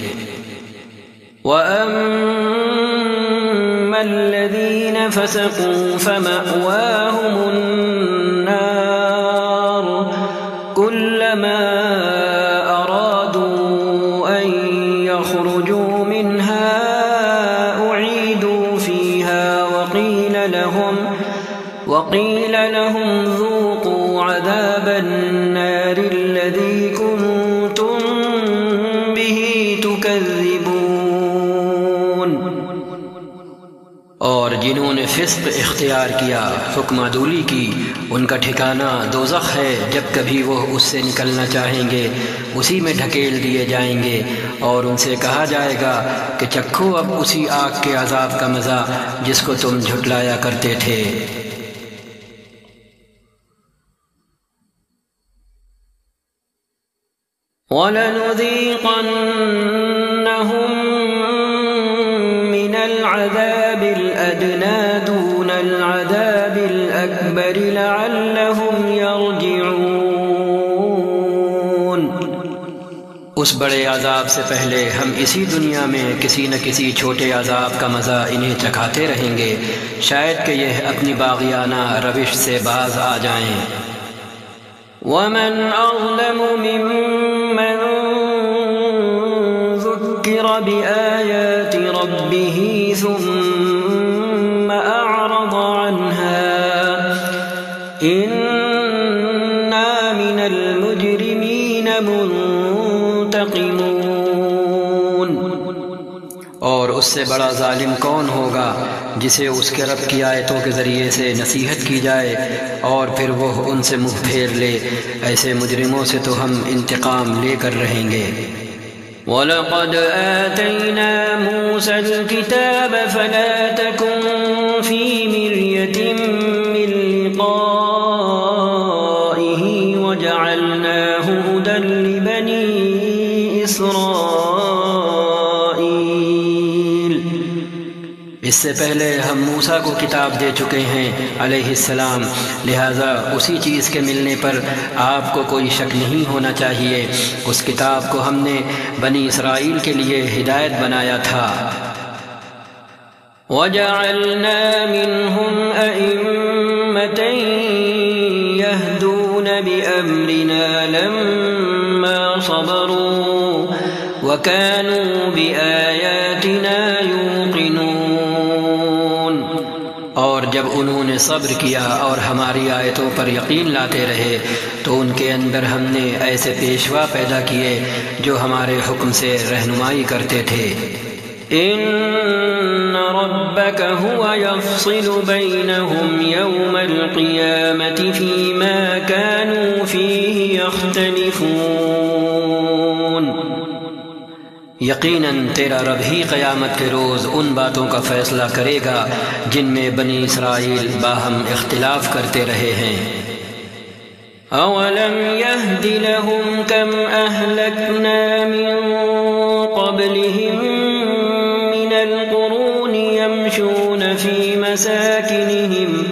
وَأَمَّا الَّذِينَ فَسَقُوا فَمَأْوَاهُمُ النَّارُ كُلَّمَا أَرَادُوا أَن يَخْرُجُوا مِنْهَا أُعِيدُوا فِيهَا وقيل لهم ذوقوا عذاب النار الذي كنتم به تكذبون۔
اور جنہوں نے فسق اختیار کیا، حکم عدولی کی، ان کا ٹھکانہ دوزخ ہے، جب کبھی وہ اس سے نکلنا چاہیں گے اسی میں ڈھکیل دیے جائیں گے، اور ان سے کہا جائے گا کہ چکھو اب اسی آگ کے عذاب کا مزہ جس کو تم جھٹلایا کرتے تھے۔
وَلَنُذِيقَنَّهُم مِّنَ الْعَذَابِ الْأَدْنَىٰ دُونَ الْعَذَابِ الْأَكْبَرِ لَعَلَّهُمْ يَرْجِعُونَ۔
اس بڑے عذاب سے پہلے ہم اسی دنیا میں کسی نہ کسی چھوٹے عذاب کا مزہ انہیں چکھاتے رہیں گے، شاید کہ یہ اپنی باغیانہ روش سے باز آ جائیں۔
وَمَنْ أَظْلَمُ مِمَّنْ ذُكِّرَ بِآيَاتِ رَبِّهِ ثُمَّ أَعْرَضَ عَنْهَا إِنَّا مِنَ الْمُجْرِمِينَ مُنْتَقِمُونَ۔
اور اس سے بڑا ظالم کون ہوگا جسے اس کے رب کی آیتوں کے ذریعے سے نصیحت کی جائے اور پھر وہ ان سے منہ پھیر لے، ایسے مجرموں سے تو ہم انتقام لے کر رہیں گے۔
وَلَقَدْ آتَيْنَا مُوسَى الْكِتَابَ فَلَا تَكُنْ فِي مِرْيَةٍ مِّن لِقَائِهِ وَجَعَلْنَاهُ هُدًى لِّبَنِي إِسْرَائِيلَ۔
اس سے پہلے ہم موسیٰ کو کتاب دے چکے ہیں علیہ السلام، لہٰذا اسی چیز کے ملنے پر آپ کو کوئی شک نہیں ہونا چاہیے۔ اس کتاب کو ہم نے بنی اسرائیل کے لیے ہدایت بنایا تھا۔
وَجَعَلْنَا مِنْهُمْ أَئِمَّةً يَهْدُونَ بِأَمْرِنَا لَمَّا صَبَرُوا وَكَانُوا بِآيَاتِنَا يُوقِنُونَ۔
اور جب انہوں نے صبر کیا اور ہماری آیتوں پر یقین لاتے رہے تو ان کے اندر ہم نے ایسے پیشوا پیدا کیے جو ہمارے حکم سے رہنمائی کرتے تھے۔
إِنَّ رَبَّكَ هُوَ يَفْصِلُ بَيْنَهُمْ يَوْمَ الْقِيَامَةِ فِيمَا كَانُوا فِيهِ يَخْتَلِفُونَ۔
یقیناً تیرا رب ہی قیامت کے روز ان باتوں کا فیصلہ کرے گا جن میں بنی اسرائیل باہم اختلاف کرتے رہے ہیں۔
أَوَلَمْ يَهْدِ لَهُمْ كَمْ أَهْلَكْنَا مِنْ قَبْلِهِمْ مِنَ الْقُرُونِ يَمْشُونَ فِي مَسَاكِنِهِمْ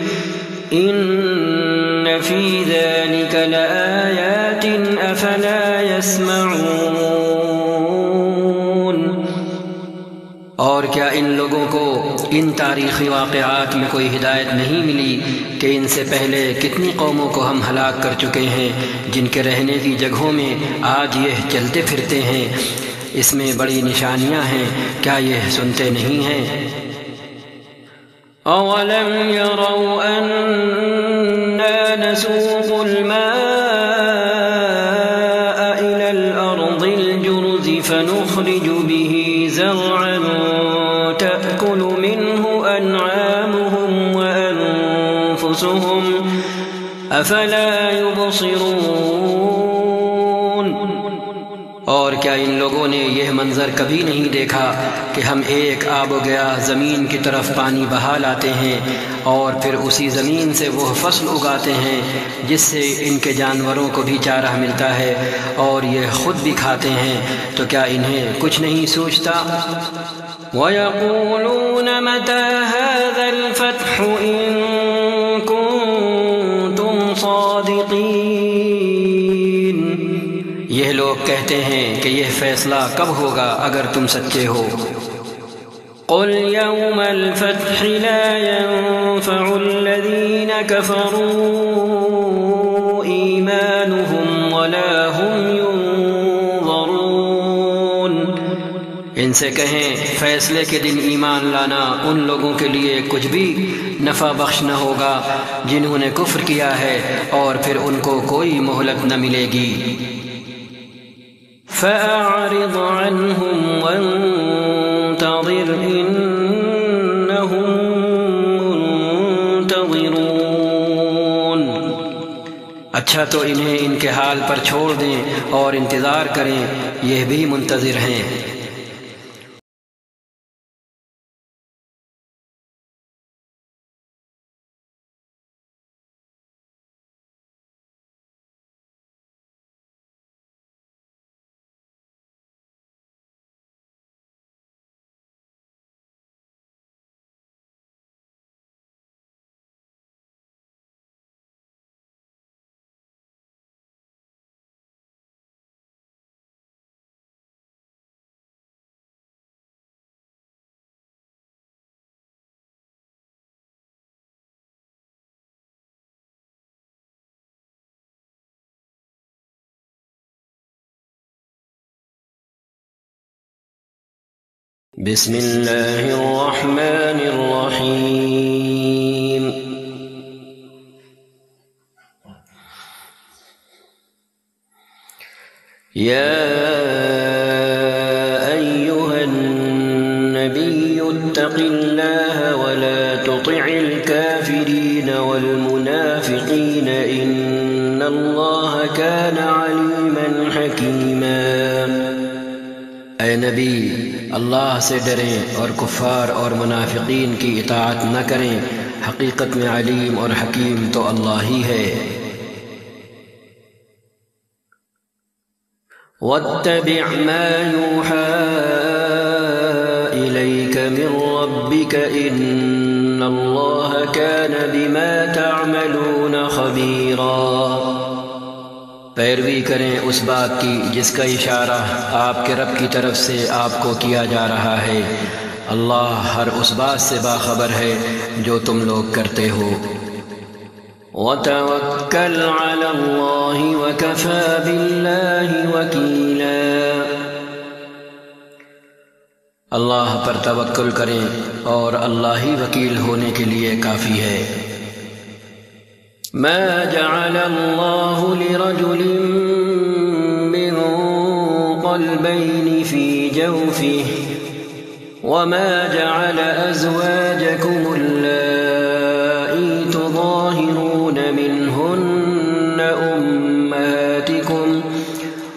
إِنَّ فِي ذَلِكَ لَآيَاتٍ أَفَلَا يَسْمَعُونَ۔
اور کیا ان لوگوں کو ان تاریخی واقعات میں کوئی ہدایت نہیں ملی کہ ان سے پہلے کتنی قوموں کو ہم ہلاک کر چکے ہیں جن کے رہنے کی جگہوں میں آج یہ چلتے پھرتے ہیں؟ اس میں بڑی نشانیاں ہیں، کیا یہ سنتے نہیں ہیں؟
أَوَلَمْ يَرَوْا أَنَّا نَسُوقُ الْمَاءَ إِلَى الْأَرْضِ الْجُرُزِ فَنُخْرِجُ بِهِ زَرْعًا تَأْكُلُ مِنْهُ أَنْعَامُهُمْ وَأَنفُسُهُمْ أَفَلَا يُبْصِرُونَ۔
اور کیا ان لوگوں نے یہ منظر کبھی نہیں دیکھا کہ ہم ایک آب و گیا زمین کی طرف پانی بہا لاتے ہیں اور پھر اسی زمین سے وہ فصل اگاتے ہیں جس سے ان کے جانوروں کو بھی چارہ ملتا ہے اور یہ خود بھی کھاتے ہیں، تو کیا انہیں کچھ نہیں سوچتا؟
وَيَقُولُونَ مَتَى هَذَا الْفَتْحُ إِن كُنتُمْ صَادِقِينَ۔
یہ لوگ کہتے ہیں کہ یہ فیصلہ کب ہوگا اگر تم سچے ہو۔
قُلْ يَوْمَ الْفَتْحِ لَا يَنفَعُ الَّذِينَ كَفَرُوا إِيمَانُهُمْ وَلَا هُمْ يُنظَرُونَ۔
ان سے کہیں فیصلے کے دن ایمان لانا ان لوگوں کے لیے کچھ بھی نفع بخش نہ ہوگا جنہوں نے کفر کیا ہے اور پھر ان کو کوئی مہلت نہ ملے گی۔
فَأَعْرِضْ عَنْهُمْ وَانْتَظِرْ إِنَّهُمْ مُنْتَظِرُونَ۔
اچھا تو انہیں ان کے حال پر چھوڑ دیں اور انتظار کریں، یہ بھی منتظر ہیں۔
بسم اللہ الرحمن الرحیم۔ یا ایہا النبی اتق اللہ ولا تطع الكافرین والمنافقین ان اللہ کان علیما حکیما۔
اے نبی، اللہ سے ڈریں اور کفار اور منافقین کی اطاعت نہ کریں، حقیقت میں علیم اور حکیم تو اللہ ہی ہے۔
واتبع ما یوحى الیک من ربک ان اللہ کان بما تعملون خبیرا۔
پیروی کریں اس بات کی جس کا اشارہ آپ کے رب کی طرف سے آپ کو کیا جا رہا ہے، اللہ ہر اس بات سے باخبر ہے جو تم لوگ کرتے ہو۔
وَتَوَكَّلْ عَلَى اللَّهِ وَكَفَى بِاللَّهِ وَكِيلًا۔
اللہ پر توکل کریں اور اللہ ہی وکیل ہونے کے لیے کافی ہے۔
ما جعل الله لرجل من قلبين في جوفه وما جعل أزواجكم اللائي تظاهرون منهن أمهاتكم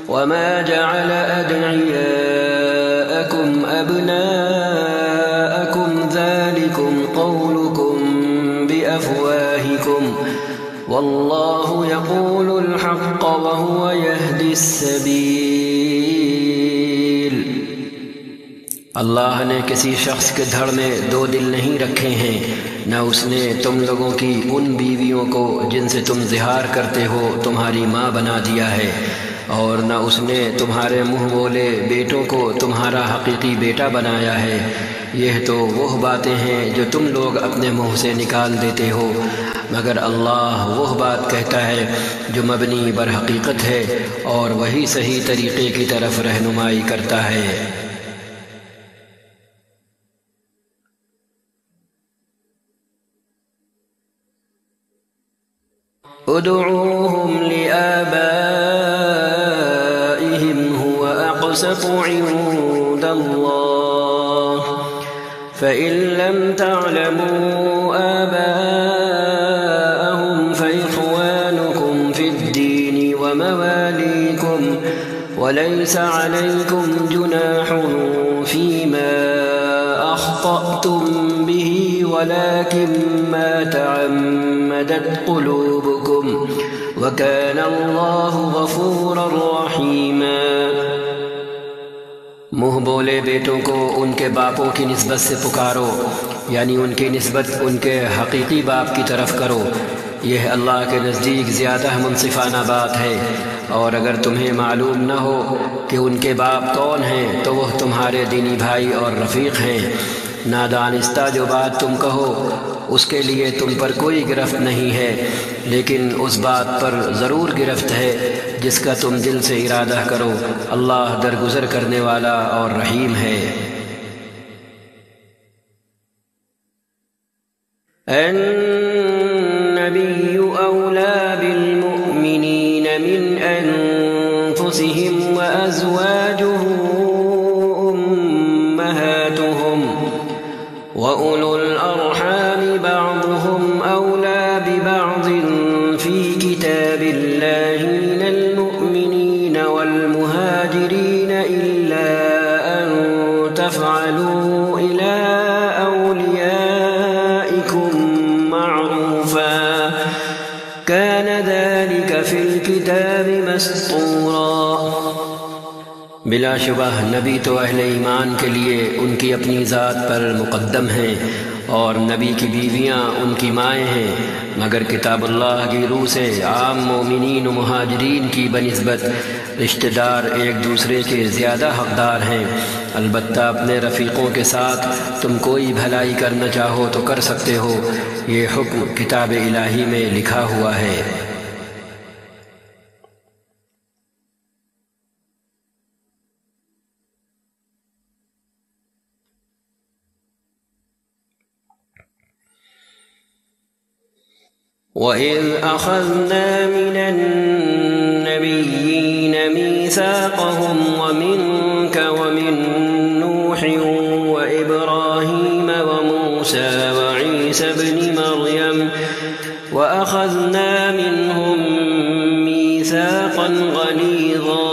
وما جعل أدعياءكم أبناءكم ذلكم قولكم بأفواهكم واللہ یقول الحق وهو یہدی السبیل۔
اللہ نے کسی شخص کے دھڑ میں دو دل نہیں رکھے ہیں، نہ اس نے تم لوگوں کی ان بیویوں کو جن سے تم زہار کرتے ہو تمہاری ماں بنا دیا ہے، اور نہ اس نے تمہارے منہ بولے بیٹوں کو تمہارا حقیقی بیٹا بنایا ہے۔ یہ تو وہ باتیں ہیں جو تم لوگ اپنے منہ سے نکال دیتے ہو، مگر اللہ وہ بات کہتا ہے جو مبنی بر حقیقت ہے اور وہی صحیح طریقے کی طرف رہنمائی کرتا ہے۔
ادعوهم لآبائهم هو أقسط عند الله فإن لم تعلموا آباءهم فإخوانكم في الدين ومواليكم وليس عليكم جناح فيما أخطأتم به ولكن ما تعمدت قلوبكم وكان الله غفورا رحيما۔
منہ بولے بیٹوں کو ان کے باپوں کی نسبت سے پکارو، یعنی ان کی نسبت ان کے حقیقی باپ کی طرف کرو، یہ اللہ کے نزدیک زیادہ منصفانہ بات ہے۔ اور اگر تمہیں معلوم نہ ہو کہ ان کے باپ کون ہیں تو وہ تمہارے دینی بھائی اور رفیق ہیں۔ نادانستہ جو بات تم کہو اس کے لیے تم پر کوئی گرفت نہیں ہے، لیکن اس بات پر ضرور گرفت ہے جس کا تم دل سے ارادہ کرو۔ اللہ درگزر کرنے والا اور رحیم ہے۔
النبي أولى بالمؤمنين من أنفسهم وأزواجه أمهاتهم وأولو الأرحام بعضهم أولى ببعض في كتاب الله من المؤمنين والمهاجرين إلا أن تفعلوا إلى أوليائكم معروفا كان ذلك في الكتاب مسطورا۔
بلا شبہ نبی تو اہل ایمان کے لیے ان کی اپنی ذات پر مقدم ہیں، اور نبی کی بیویاں ان کی مائیں ہیں، مگر کتاب اللہ کی روح سے عام مومنین و مہاجرین کی بنسبت رشتہ دار ایک دوسرے کے زیادہ حقدار ہیں۔ البتہ اپنے رفیقوں کے ساتھ تم کوئی بھلائی کرنا چاہو تو کر سکتے ہو، یہ حکم کتاب الہی میں لکھا ہوا ہے۔
وَإِذْ أَخَذْنَا مِنَ النَّبِيِّينَ مِيثَاقَهُمْ وَمِنْكَ وَمِنْ نُوحٍ وَإِبْرَاهِيمَ وَمُوسَى وَعِيسَى ابْنِ مَرْيَمَ وَأَخَذْنَا مِنْهُمْ مِيثَاقًا غَلِيظًا۔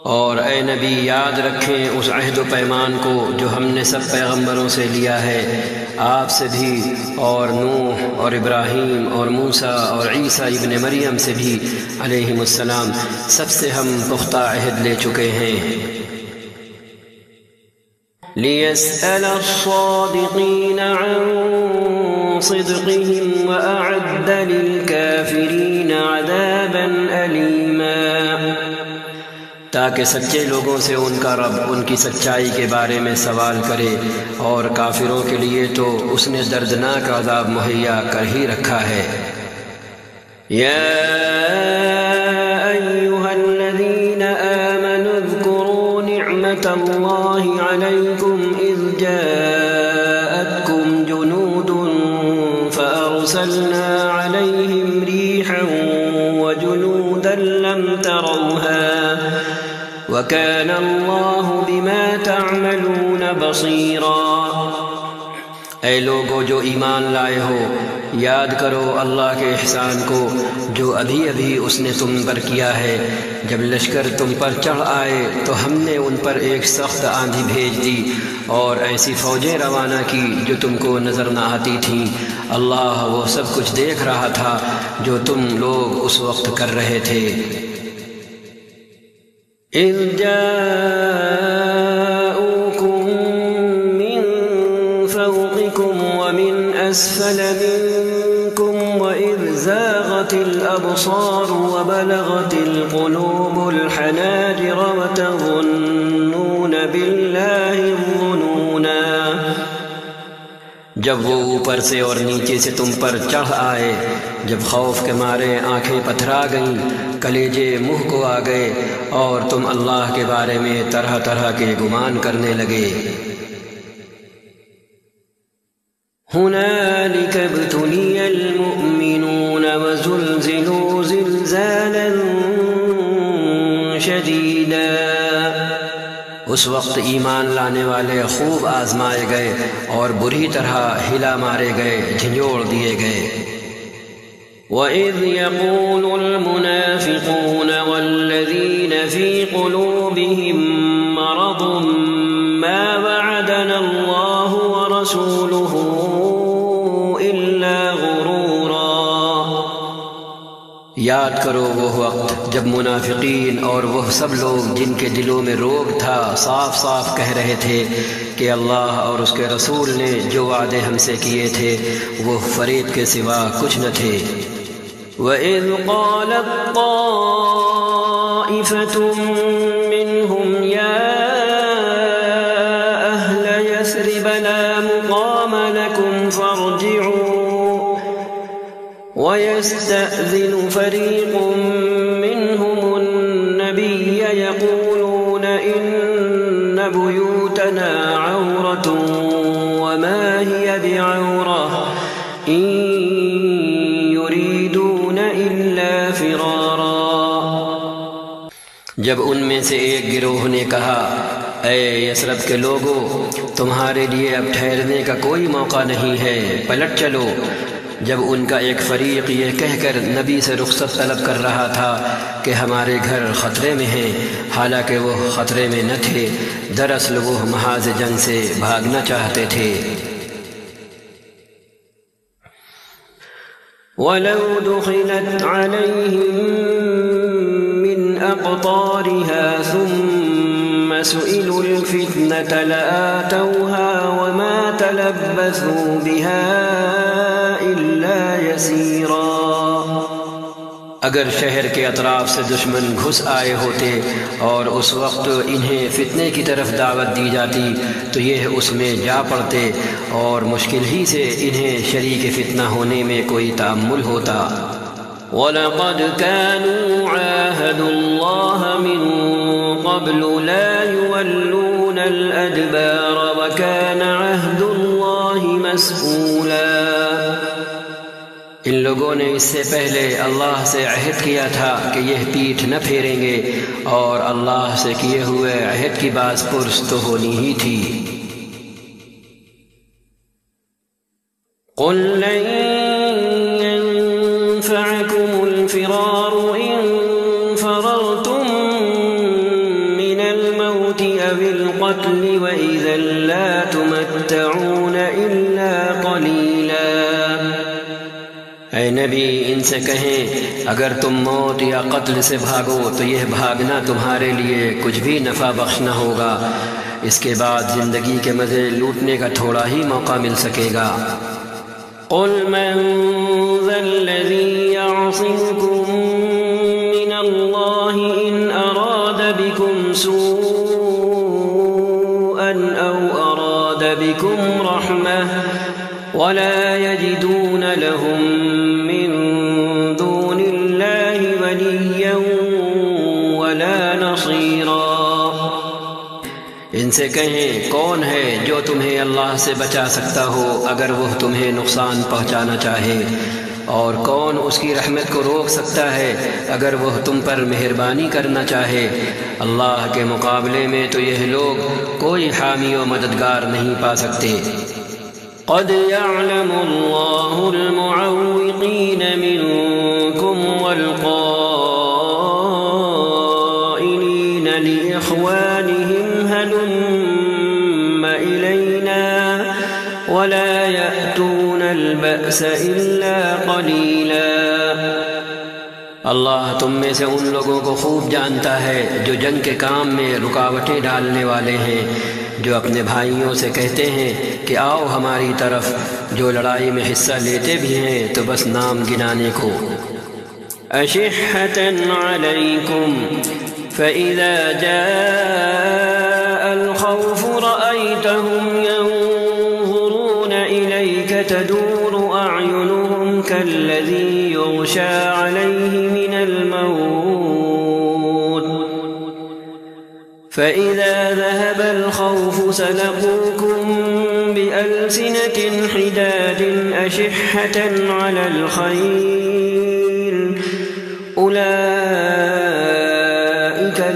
اور اے نبی یاد رکھیں اس عہد و پیمان کو جو ہم نے سب پیغمبروں سے لیا ہے، آپ سے بھی، اور نوح اور ابراہیم اور موسیٰ اور عیسیٰ ابن مریم سے بھی علیہم السلام، سب سے ہم پختہ عہد لے چکے ہیں۔
لِيَسْأَلَ الصَّادِقِينَ عَنْ صِدْقِهِمْ وَأَعَدَّ لِلْكَافِرِينَ عَذَابًا أَلِيمًا۔
تاکہ سچے لوگوں سے ان کا رب ان کی سچائی کے بارے میں سوال کرے، اور کافروں کے لیے تو اس نے دردناک عذاب مہیا کر ہی رکھا ہے۔
یا ایھا الذین آمنوا اذکروا نعمت اللہ علیکم اذ جاءتکم جنود فأرسلنا علیہم ریحا وجنودا لم تروها وَكَانَ اللَّهُ بِمَا تَعْمَلُونَ بَصِيرًا۔
اے لوگو جو ایمان لائے ہو، یاد کرو اللہ کے احسان کو جو ابھی ابھی اس نے تم پر کیا ہے۔ جب لشکر تم پر چڑھ آئے تو ہم نے ان پر ایک سخت آندھی بھیج دی اور ایسی فوجیں روانہ کی جو تم کو نظر نہ آتی تھیں۔ اللہ وہ سب کچھ دیکھ رہا تھا جو تم لوگ اس وقت کر رہے تھے۔
اذ جاءوكم من فوقكم ومن أسفل منكم وإذ زاغت الأبصار وبلغت القلوب الحناجر وتظنون بالله الظنونا۔
جب وہ اوپر سے اور نیچے سے تم پر چڑھ آئے، جب خوف کے مارے آنکھیں پتھرا گئیں، کلیجے منہ کو آ گئے، اور تم اللہ کے بارے میں طرح طرح کے گمان کرنے لگے۔
هنالك ابتلي المؤمنون وزلزلوا زلزالا شديدا۔
اس وقت ایمان لانے والے خوب آزمائے گئے اور بری طرح ہلا مارے گئے، جھنجھوڑ دیے گئے۔
وَإِذْ يَقُولُ الْمُنَافِقُونَ وَالَّذِينَ فِي قُلُوبِهِم مَّرَضٌ مَّا وَعَدَنَا اللَّهُ وَرَسُولُهُ إِلَّا غُرُورًا۔
یاد کرو وہ وقت جب منافقین اور وہ سب لوگ جن کے دلوں میں روگ تھا صاف صاف کہہ رہے تھے کہ اللہ اور اس کے رسول نے جو وعدے ہم سے کیے تھے وہ فریب کے سوا کچھ نہ تھے۔
وَإِذْ قَالَتْ طَائِفَةٌ مِّنْهُمْ يَا أَهْلَ يَثْرِبَ لَا مُقَامَ لَكُمْ فَارْجِعُوا وَيَسْتَأْذِنُ فَرِيقٌ مِّنْهُمُ النَّبِيَّ يَقُولُونَ إِنَّ بُيُوتَنَا عَوْرَةٌ وَمَا هِيَ بِعَوْرَةٍ إن يريدون إلا فرارا۔
جب ان میں سے ایک گروہ نے کہا اے یثرب کے لوگو، تمہارے لیے اب ٹھہرنے کا کوئی موقع نہیں ہے، پلٹ چلو۔ جب ان کا ایک فریق یہ کہہ کر نبی سے رخصت طلب کر رہا تھا کہ ہمارے گھر خطرے میں ہیں، حالانکہ وہ خطرے میں نہ تھے، دراصل وہ محاذ جنگ سے بھاگنا چاہتے تھے۔
وَلَوْ دُخِلَتْ عَلَيْهِمْ مِنْ أَقْطَارِهَا ثُمَّ سُئِلُوا الْفِتْنَةَ لَآتَوْهَا وَمَا تَلَبَّثُوا بِهَا إِلَّا يَسِيرًا۔
اگر شہر کے اطراف سے دشمن گھس آئے ہوتے اور اس وقت انہیں فتنے کی طرف دعوت دی جاتی تو یہ اس میں جا پڑتے، اور مشکل ہی سے انہیں شریک فتنہ ہونے میں کوئی تأمل ہوتا۔
وَلَقَدْ كَانُوا عَاهَدُوا اللَّهَ مِن قَبْلُ لَا يُوَلُّونَ الْأَدْبَارَ وَكَانَ عَهْدُ اللَّهِ مَسْئُولًا۔
ان لوگوں نے اس سے پہلے اللہ سے عہد کیا تھا کہ یہ پیٹھ نہ پھیریں گے، اور اللہ سے کیے ہوئے عہد کی باز پرس تو ہونی ہی تھی۔
قُل لَّن يَنفَعَكُمُ الْفِرَارُ إِن فَرَرْتُم مِّنَ الْمَوْتِ أَوِ الْقَتْلِ وَإِذًا لَّا تُمَتَّعُونَ إِلَّا قَلِيلًا۔
اے نبی، ان سے کہیں اگر تم موت یا قتل سے بھاگو تو یہ بھاگنا تمہارے لیے کچھ بھی نفع بخش نہ ہوگا، اس کے بعد زندگی کے مزے لوٹنے کا تھوڑا ہی موقع مل سکے گا۔
قُلْ مَنْ ذَا الَّذِي يَعْصِمُكُمْ مِنَ اللَّهِ إِنْ أَرَادَ بِكُمْ سُوءًا أَوْ أَرَادَ بِكُمْ رَحْمَةً وَلَا يَجِدُونَ لَهُم مِّن دُونِ اللَّهِ وَلِيًّا وَلَا نَصِيرًا۔
ان سے کہیں کون ہے جو تمہیں اللہ سے بچا سکتا ہو اگر وہ تمہیں نقصان پہنچانا چاہے، اور کون اس کی رحمت کو روک سکتا ہے اگر وہ تم پر مہربانی کرنا چاہے؟ اللہ کے مقابلے میں تو یہ لوگ کوئی حامی و مددگار نہیں پا سکتے۔
قد يعلم الله المعوقين منكم والقائلين لإخوانهم هلم إلينا ولا يأتون البأس إلا قليلا۔
اللہ تم میں سے ان لوگوں کو خوب جانتا ہے جو جنگ کے کام میں رکاوٹیں ڈالنے والے ہیں، جو اپنے بھائیوں سے کہتے ہیں کہ آؤ ہماری طرف، جو لڑائی میں حصہ لیتے بھی ہیں تو بس نام گنانے کو۔
أشحة عليكم فإذا جاء الخوف رأيتهم ينظرون إليك تدور أعينهم كالذي يغشى عليه من الموت فإذا ذهب الخوف سلقوكم بألسنة حداد أشحة على الخير أولئك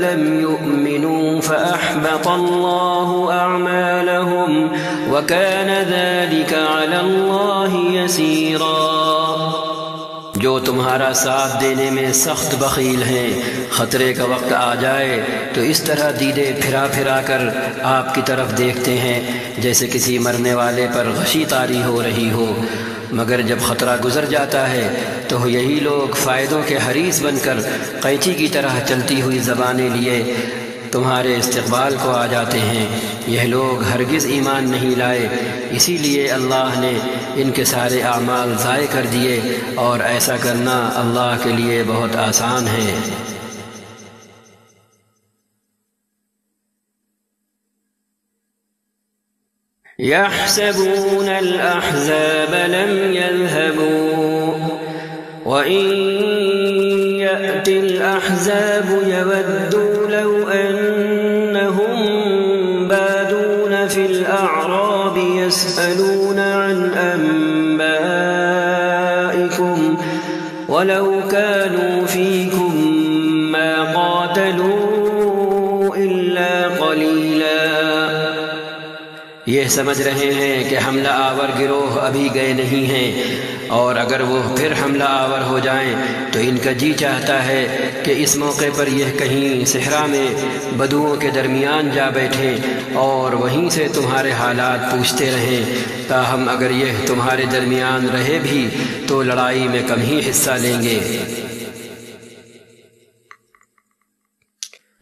لم يؤمنوا فأحبط الله أعمالهم وكان ذلك على الله يسيرا۔
جو تمہارا ساتھ دینے میں سخت بخیل ہیں، خطرے کا وقت آ جائے تو اس طرح دیدے پھرا پھرا کر آپ کی طرف دیکھتے ہیں جیسے کسی مرنے والے پر غشی طاری ہو رہی ہو، مگر جب خطرہ گزر جاتا ہے تو یہی لوگ فائدوں کے حریص بن کر قینچی کی طرح چلتی ہوئی زبانیں لیے تمہارے استقبال کو آ جاتے ہیں۔ یہ لوگ ہرگز ایمان نہیں لائے، اسی لیے اللہ نے ان کے سارے اعمال ضائع کر دیے، اور ایسا کرنا اللہ کے لیے بہت آسان ہے۔
يحسبون الأحزاب لم يذهبوا وإن يأتي الأحزاب يودوا لو أنهم بادون في الأعراب يسألون عن أنبائكم ولو كانوا فيكم ما قاتلوا إلا قليلا.
یہ سمجھ رہے ہیں کہ حملہ آور گروہ ابھی گئے نہیں ہیں، اور اگر وہ پھر حملہ آور ہو جائیں تو ان کا جی چاہتا ہے کہ اس موقع پر یہ کہیں صحرا میں بدوؤں کے درمیان جا بیٹھیں اور وہیں سے تمہارے حالات پوچھتے رہیں، تاہم اگر یہ تمہارے درمیان رہے بھی تو لڑائی میں کم ہی حصہ لیں گے۔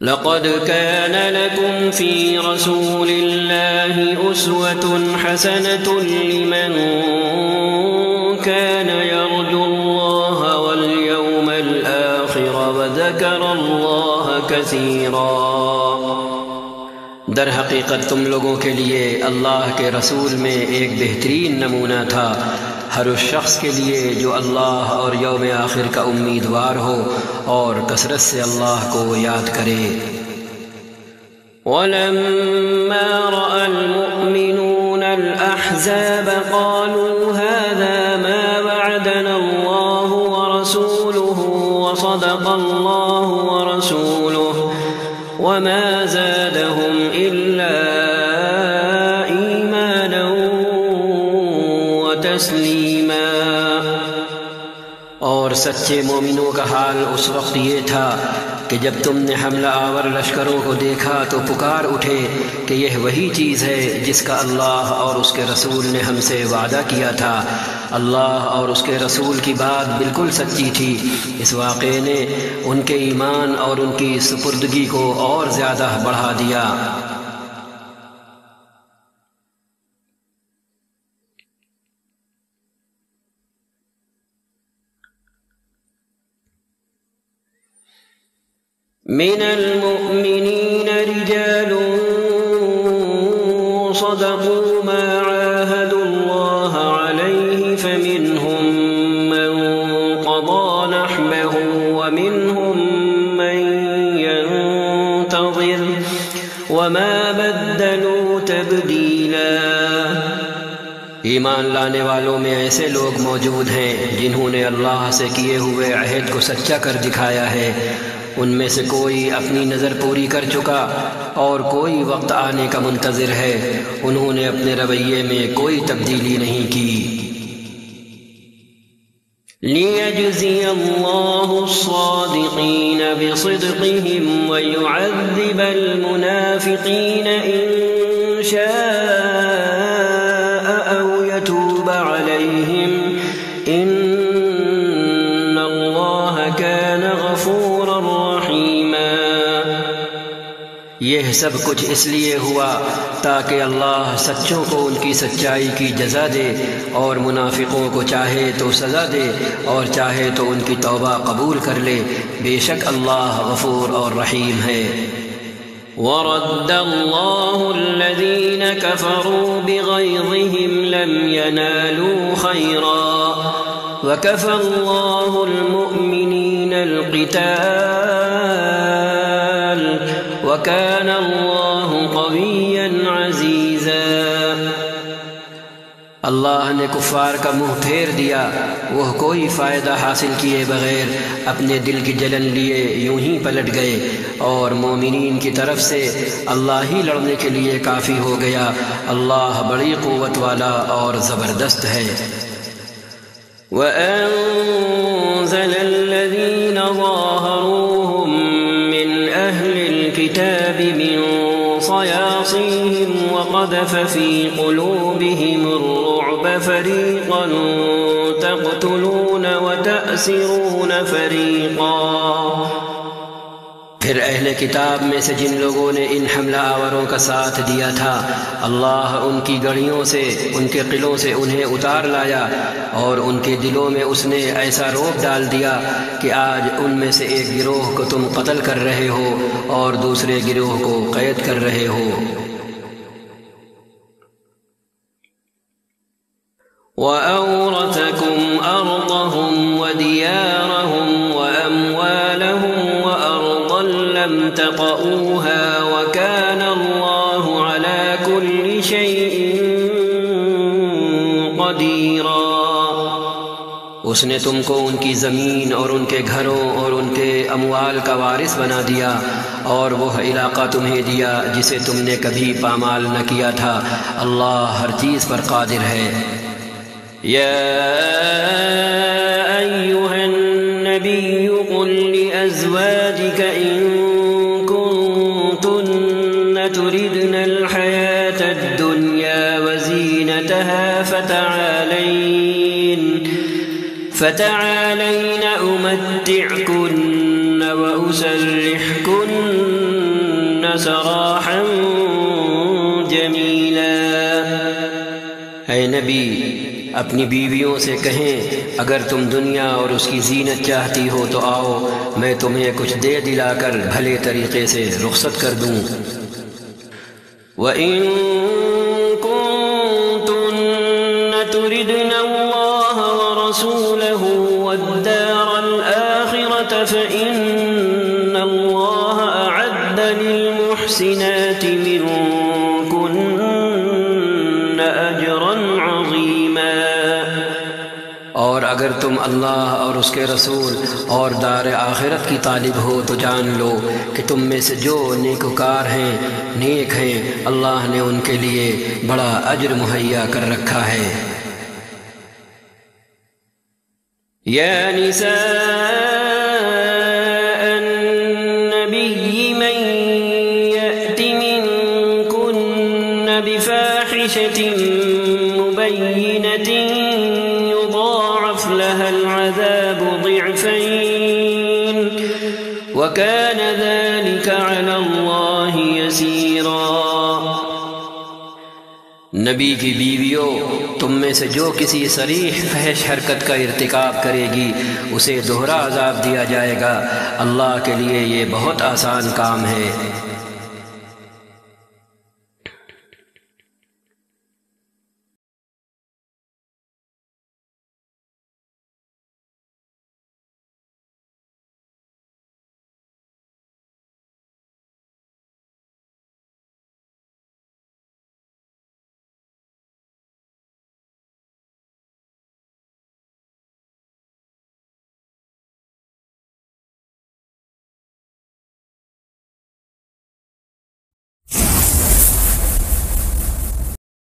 لقد كان لكم في رسول الله أسوة حسنة لمن كان يرجو الله واليوم الآخر وذكر الله كثيرا۔
در حقیقت تم لوگوں کے لیے اللہ کے رسول میں ایک بہترین نمونہ تھا، ہر اس شخص کے لیے جو اللہ اور یوم آخر کا امیدوار ہو اور کثرت سے اللہ کو یاد کرے۔
وَلَمَّا رَأَى الْمُؤْمِنُونَ الْأَحْزَابَ قَالُوا هَذَا مَا وَعَدَنَا اللَّهُ وَرَسُولُهُ وَصَدَقَ اللَّهُ وَرَسُولُهُ وَمَا زَادَهُمْ إِلَّا إِيمَانًا وَتَسْلِيمًا۔
اور سچے مومنوں کا حال اس وقت یہ تھا کہ جب تم نے حملہ آور لشکروں کو دیکھا تو پکار اٹھے کہ یہ وہی چیز ہے جس کا اللہ اور اس کے رسول نے ہم سے وعدہ کیا تھا۔ اللہ اور اس کے رسول کی بات بالکل سچی تھی۔ اس واقعے نے ان کے ایمان اور ان کی سپردگی کو اور زیادہ بڑھا دیا۔
من المؤمنين رجال صدقوا ما عاهدوا الله عليه فمنهم من قضى نحبه ومنهم من ينتظر وما بدلوا تبديلا۔
ایمان لانے والوں میں ایسے لوگ موجود ہیں جنہوں نے اللہ سے کیے ہوئے عہد کو سچا کر دکھایا ہے، ان میں سے کوئی اپنی نظر پوری کر چکا اور کوئی وقت آنے کا منتظر ہے، انہوں نے اپنے رویے میں کوئی تبدیلی نہیں کی۔
لِيَجْزِيَ اللَّهُ الصَّادِقِينَ بِصِدْقِهِمْ وَيُعَذِّبَ الْمُنَافِقِينَ إِن شَاءَ أَوْ يَتُوبَ عَلَيْهِمْ إِنَّ اللَّهَ كَانَ غَفُورًا رَحِيمًا۔
یہ سب کچھ اس لیے ہوا تاکہ اللہ سچوں کو ان کی سچائی کی جزا دے اور منافقوں کو چاہے تو سزا دے اور چاہے تو ان کی توبہ قبول کر لے، بے شک اللہ غفور اور رحیم ہے۔
وَرَدَّ اللَّهُ الَّذِينَ كَفَرُوا بِغَيْظِهِمْ لَمْ يَنَالُوا خَيْرًا وَكَفَى اللَّهُ الْمُؤْمِنِينَ الْقِتَالَ وَكَانَ اللَّهُ قَوِيًّا عَزِيزًا۔
اللہ نے کفار کا منہ پھیر دیا، وہ کوئی فائدہ حاصل کیے بغیر اپنے دل کی جلن لیے یوں ہی پلٹ گئے، اور مومنین کی طرف سے اللہ ہی لڑنے کے لیے کافی ہو گیا۔ اللہ بڑی قوت والا اور زبردست ہے۔
وَأَنزَلَ الَّذِينَ ظَاهَرُوهُم مِّنْ أَهْلِ الْكِتَابِ مِنْ صَيَاصِيهِمْ وَقَذَفَ فِي قُلُوبِهِمُ الرُّعْبَ فَرِيقًا تَقْتُلُونَ وَتَأْسِرُونَ فَرِيقًا۔
پھر اہل کتاب میں سے جن لوگوں نے ان حملہ آوروں کا ساتھ دیا تھا، اللہ ان کی گڑھیوں سے، ان کے قلعوں سے انہیں اتار لایا، اور ان کے دلوں میں اس نے ایسا رعب ڈال دیا کہ آج ان میں سے ایک گروہ کو تم قتل کر رہے ہو اور دوسرے گروہ کو قید کر رہے ہو۔
وَأَوْرَثَكُمْ أَرْضَهُمْ وَدِيَارَهُمْ وَأَمْوَالَهُمْ وَأَرْضًا لَّمْ تَطَئُوهَا وَكَانَ اللَّهُ عَلَى كُلِّ شَيْءٍ قديرا
اس نے تم کو ان کی زمین اور ان کے گھروں اور ان کے اموال کا وارث بنا دیا، اور وہ علاقہ تمہیں دیا جسے تم نے کبھی پامال نہ کیا تھا۔ اللہ ہر چیز پر قادر ہے۔
يا أيها النبي قل لأزواجك إن كنتن تردن الحياة الدنيا وزينتها فتعالين أمتعكن وأسرحكن سراحا جميلا۔
اے نبی، اپنی بیویوں سے کہیں اگر تم دنیا اور اس کی زینت چاہتی ہو تو آؤ، میں تمہیں کچھ دے دلا کر بھلے طریقے سے رخصت کر دوں۔
وَإِن كُنتُنَّ تُرِدْنَ اللَّهَ وَرَسُولَهُ وَالدَّارَ الْآخِرَةَ فَإِنَّ اللَّهَ أَعَدَّ لِلْمُحْسِنَاتِ مِنكُنَّ أَجْرًا عَظِيمًا۔
اور اگر تم اللہ اور اس کے رسول اور دار آخرت کی طالب ہو تو جان لو کہ تم میں سے جو نیکوکار ہیں، نیک ہیں، اللہ نے ان کے لیے بڑا اجر مہیا کر رکھا ہے۔
یا نساء النبی من یأت منکن بفاحشة مبینة يضاعف لها العذاب ضعفين وكان ذلك على الله يسيرا۔
نبی کی بیویوں، تم میں سے جو کسی صریح فحش حرکت کا ارتکاب کرے گی اسے دوہرا عذاب دیا جائے گا، اللہ کے لیے یہ بہت آسان کام ہے۔